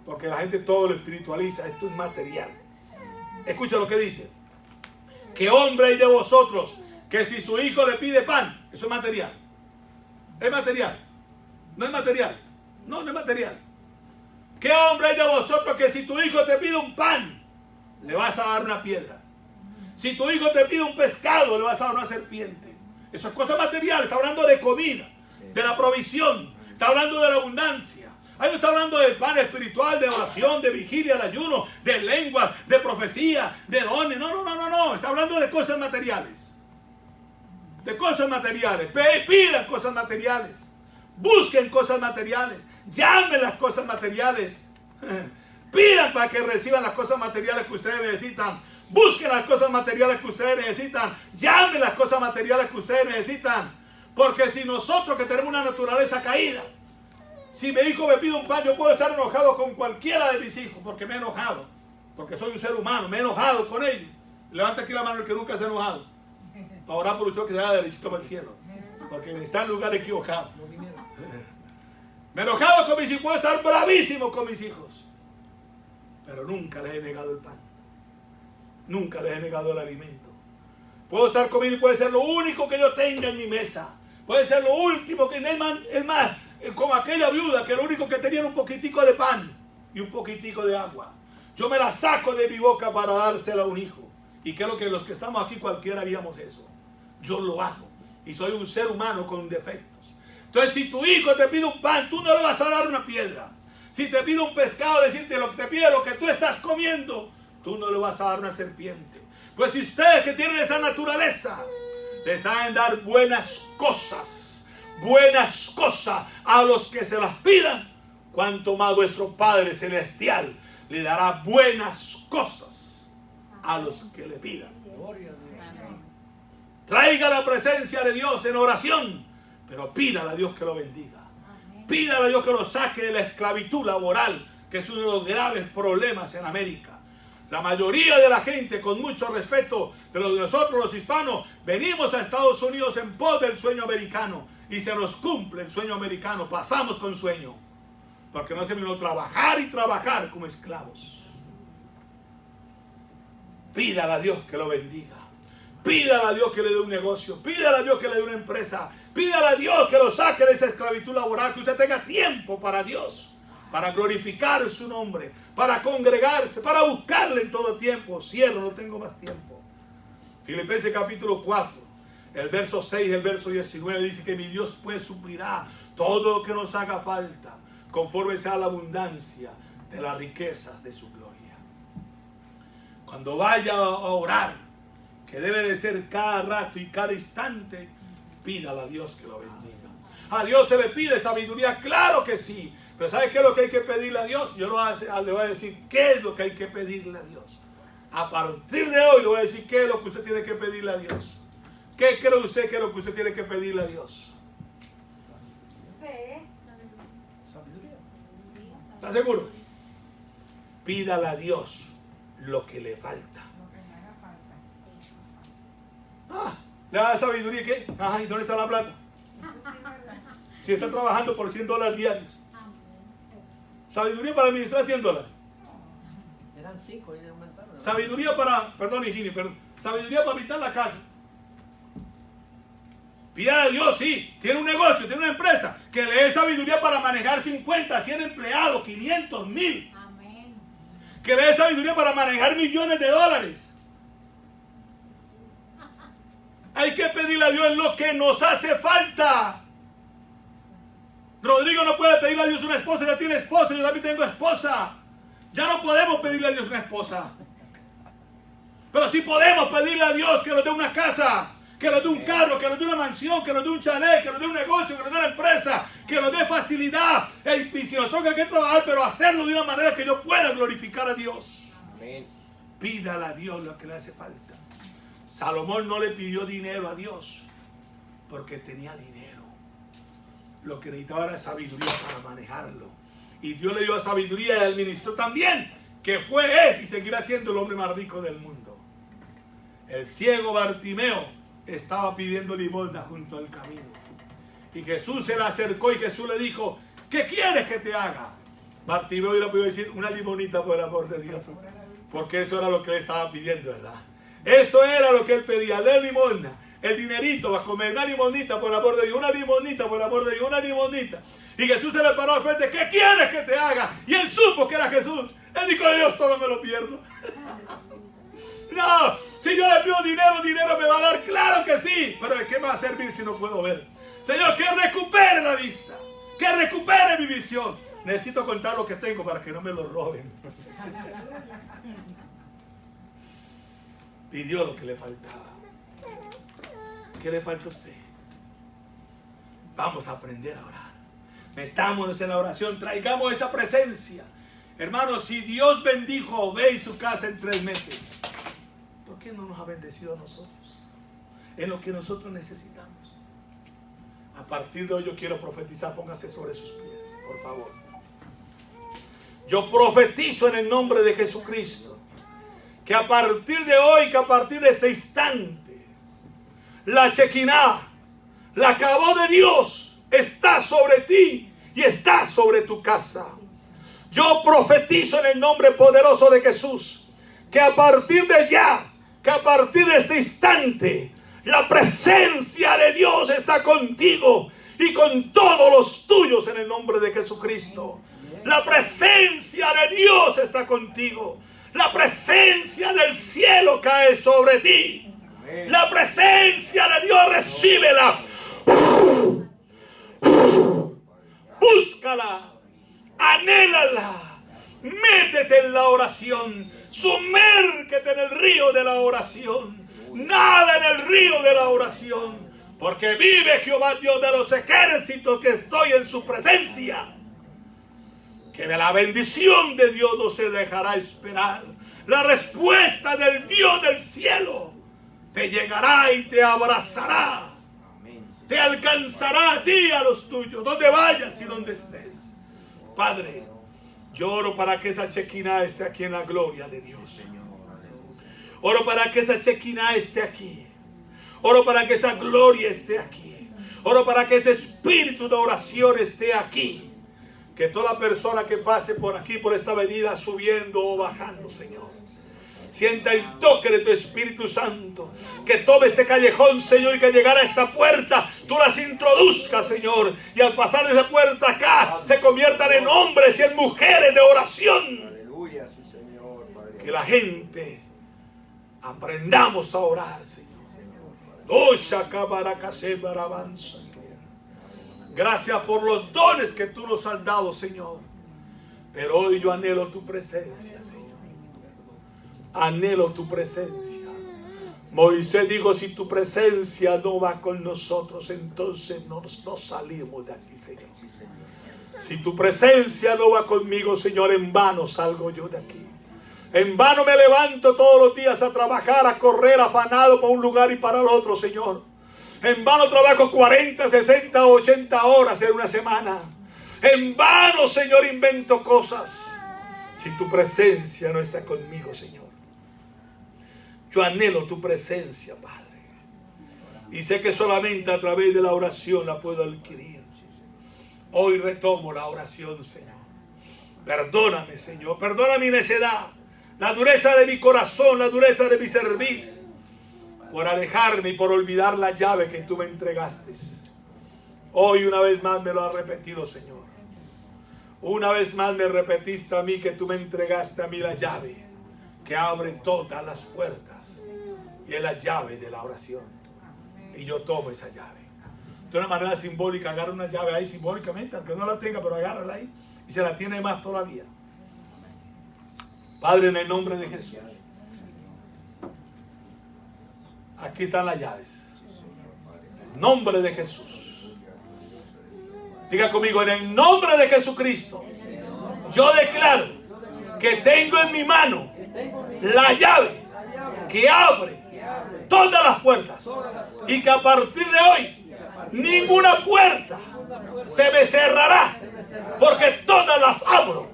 porque la gente todo lo espiritualiza. Esto es material. Escucha lo que dice: ¿qué hombre hay de vosotros que si su hijo le pide pan? Eso es material. Es material. No es material. No es material. ¿Qué hombre hay de vosotros que si tu hijo te pide un pan, le vas a dar una piedra? Si tu hijo te pide un pescado, le vas a dar una serpiente. Eso es cosa material. Está hablando de comida, de la provisión. Está hablando de la abundancia. Ahí no está hablando del pan espiritual, de oración, de vigilia, de ayuno, de lenguas, de profecía, de dones. No. Está hablando de cosas materiales. De cosas materiales. Pidan cosas materiales. Busquen cosas materiales. Llamen las cosas materiales. Pidan para que reciban las cosas materiales que ustedes necesitan. Busquen las cosas materiales que ustedes necesitan. Llamen las cosas materiales que ustedes necesitan. Porque si nosotros, que tenemos una naturaleza caída, si mi hijo me pide un pan, yo puedo estar enojado con cualquiera de mis hijos, porque me he enojado, porque soy un ser humano, me he enojado con ellos. Levanta aquí la mano el que nunca se ha enojado, para orar por usted que se vaya derechito para el cielo, porque está en lugar equivocado. Me he enojado con mis hijos, puedo estar bravísimo con mis hijos, pero nunca les he negado el pan, nunca les he negado el alimento. Puedo estar comiendo y puede ser lo único que yo tenga en mi mesa, puede ser lo último que es más, como aquella viuda que lo único que tenía era un poquitico de pan y un poquitico de agua. Yo me la saco de mi boca para dársela a un hijo. Y creo que los que estamos aquí cualquiera haríamos eso. Yo lo hago. Y soy un ser humano con defectos. Entonces, si tu hijo te pide un pan, tú no le vas a dar una piedra. Si te pide un pescado, decirte lo que te pide, lo que tú estás comiendo, tú no le vas a dar una serpiente. Pues si ustedes que tienen esa naturaleza les saben dar buenas cosas a los que se las pidan, cuanto más vuestro Padre Celestial le dará buenas cosas a los que le pidan. Traiga la presencia de Dios en oración, pero pídale a Dios que lo bendiga. Pídale a Dios que lo saque de la esclavitud laboral, que es uno de los graves problemas en América. La mayoría de la gente, con mucho respeto de nosotros los hispanos, venimos a Estados Unidos en pos del sueño americano. Y se nos cumple el sueño americano, pasamos con sueño, porque no se vino a trabajar y trabajar como esclavos. Pídale a Dios que lo bendiga, pídale a Dios que le dé un negocio, pídale a Dios que le dé una empresa, pídale a Dios que lo saque de esa esclavitud laboral, que usted tenga tiempo para Dios, para glorificar su nombre, para congregarse, para buscarle en todo tiempo. Cierro, no tengo más tiempo. Filipenses capítulo 4. El verso 6, el verso 19 dice que mi Dios pues suplirá todo lo que nos haga falta, conforme sea la abundancia de las riquezas de su gloria. Cuando vaya a orar, que debe de ser cada rato y cada instante, pídale a Dios que lo bendiga. A Dios se le pide sabiduría, claro que sí, pero ¿sabe qué es lo que hay que pedirle a Dios? Yo le voy a decir qué es lo que hay que pedirle a Dios. A partir de hoy le voy a decir qué es lo que usted tiene que pedirle a Dios. ¿Qué cree usted que es lo que usted tiene que pedirle a Dios? Fe. ¿Está seguro? Pídale a Dios lo que le falta. ¿Le da sabiduría qué? Ajá, ¿y dónde está la plata? Si está trabajando por $100 diarios. Sabiduría para administrar $100. Eran 5 y aumentaron. Sabiduría para, perdón, Higiene, sabiduría para pintar la casa. Pídale a Dios, sí, tiene un negocio, tiene una empresa, que le dé sabiduría para manejar 50, 100 empleados, 500, 1000. Amén. Que le dé sabiduría para manejar millones de dólares. Hay que pedirle a Dios lo que nos hace falta. Rodrigo no puede pedirle a Dios una esposa, ya tiene esposa, yo también tengo esposa. Ya no podemos pedirle a Dios una esposa. Pero sí podemos pedirle a Dios que nos dé una casa, que nos dé un carro, que nos dé una mansión, que nos dé un chalet, que nos dé un negocio, que nos dé una empresa, que nos dé facilidad. Y si nos toca que trabajar, pero hacerlo de una manera que yo pueda glorificar a Dios. Amén. Pídale a Dios lo que le hace falta. Salomón no le pidió dinero a Dios porque tenía dinero. Lo que necesitaba era sabiduría para manejarlo. Y Dios le dio sabiduría y administró también que fue, es y seguirá siendo el hombre más rico del mundo. El ciego Bartimeo estaba pidiendo limosna junto al camino. Y Jesús se le acercó y Jesús le dijo, ¿qué quieres que te haga? Bartimeo hubiera podido decir, una limonita por el amor de Dios. Porque eso era lo que él estaba pidiendo, ¿verdad? Eso era lo que él pedía, la limosna. El dinerito va a comer, una limonita por el amor de Dios, una limonita por el amor de Dios, una limonita. Y Jesús se le paró al frente, ¿qué quieres que te haga? Y él supo que era Jesús. Él dijo, Dios, todo me lo pierdo. No, si yo le pido dinero, dinero me va a dar, claro que sí. Pero ¿de qué me va a servir si no puedo ver? Señor, que recupere la vista, que recupere mi visión. Necesito contar lo que tengo para que no me lo roben. Pidió lo que le faltaba. ¿Qué le falta a usted? Vamos a aprender a orar. Metámonos en la oración, traigamos esa presencia. Hermanos, si Dios bendijo a Obed y su casa en 3 meses, ¿por qué no nos ha bendecido a nosotros? En lo que nosotros necesitamos. A partir de hoy yo quiero profetizar, póngase sobre sus pies, por favor. Yo profetizo en el nombre de Jesucristo, que a partir de hoy, que a partir de este instante, la Chequiná, la Kabod de Dios, está sobre ti y está sobre tu casa. Yo profetizo en el nombre poderoso de Jesús, que a partir de ya, que a partir de este instante, la presencia de Dios está contigo y con todos los tuyos en el nombre de Jesucristo. La presencia de Dios está contigo. La presencia del cielo cae sobre ti. La presencia de Dios, recíbela. Búscala. Anhélala. Métete en la oración. Sumérgete en el río de la oración. Nada en el río de la oración. Porque vive Jehová Dios de los ejércitos, que estoy en su presencia. Que de la bendición de Dios no se dejará esperar. La respuesta del Dios del cielo te llegará y te abrazará. Te alcanzará a ti y a los tuyos, donde vayas y donde estés. Padre, yo oro para que esa Chequiná esté aquí en la gloria de Dios. Oro para que esa Chequiná esté aquí. Oro para que esa gloria esté aquí. Oro para que ese espíritu de oración esté aquí. Que toda persona que pase por aquí, por esta avenida, subiendo o bajando, Señor, sienta el toque de tu Espíritu Santo. Que tome este callejón, Señor, y que llegara a esta puerta, tú las introduzcas, Señor. Y al pasar de esa puerta acá, se conviertan en hombres y en mujeres de oración. Aleluya, sí, Señor, Padre. Que la gente aprendamos a orar, Señor. Oh, Shakabarakasebarabansa. Gracias por los dones que tú nos has dado, Señor. Pero hoy yo anhelo tu presencia, Señor. Anhelo tu presencia. Moisés dijo, si tu presencia no va con nosotros, entonces no salimos de aquí, Señor. Si tu presencia no va conmigo, Señor, en vano salgo yo de aquí. En vano me levanto todos los días a trabajar, a correr, afanado para un lugar y para el otro, Señor. En vano trabajo 40, 60, 80 horas en una semana. En vano, Señor, invento cosas. Si tu presencia no está conmigo, Señor. Yo anhelo tu presencia, Padre. Y sé que solamente a través de la oración la puedo adquirir. Hoy retomo la oración, Señor. Perdóname, Señor. Perdona mi necedad. La dureza de mi corazón, la dureza de mi cerviz. Por alejarme y por olvidar la llave que tú me entregaste. Hoy una vez más me lo has repetido, Señor. Una vez más me repetiste a mí que tú me entregaste a mí la llave que abre todas las puertas. Y es la llave de la oración. Y yo tomo esa llave. De una manera simbólica, agarra una llave ahí simbólicamente, aunque no la tenga, pero agárrala ahí. Y se la tiene más todavía. Padre, en el nombre de Jesús. Aquí están las llaves. En el nombre de Jesús. Diga conmigo, en el nombre de Jesucristo. Yo declaro que tengo en mi mano la llave que abre todas las puertas. Y que a partir de hoy ninguna puerta se me cerrará. Porque todas las abro.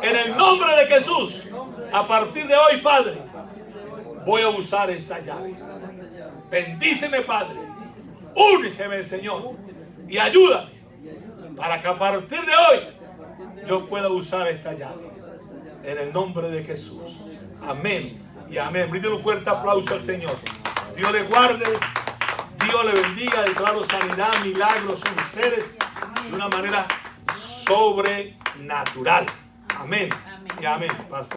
En el nombre de Jesús. A partir de hoy, Padre, voy a usar esta llave. Bendíceme, Padre. Úngeme, Señor. Y ayúdame para que a partir de hoy yo pueda usar esta llave. En el nombre de Jesús. Amén y amén. Bríndele un fuerte aplauso al Señor. Dios le guarde. Dios le bendiga. Declaro sanidad, milagros en ustedes de una manera sobrenatural. Amén y amén. Pastor.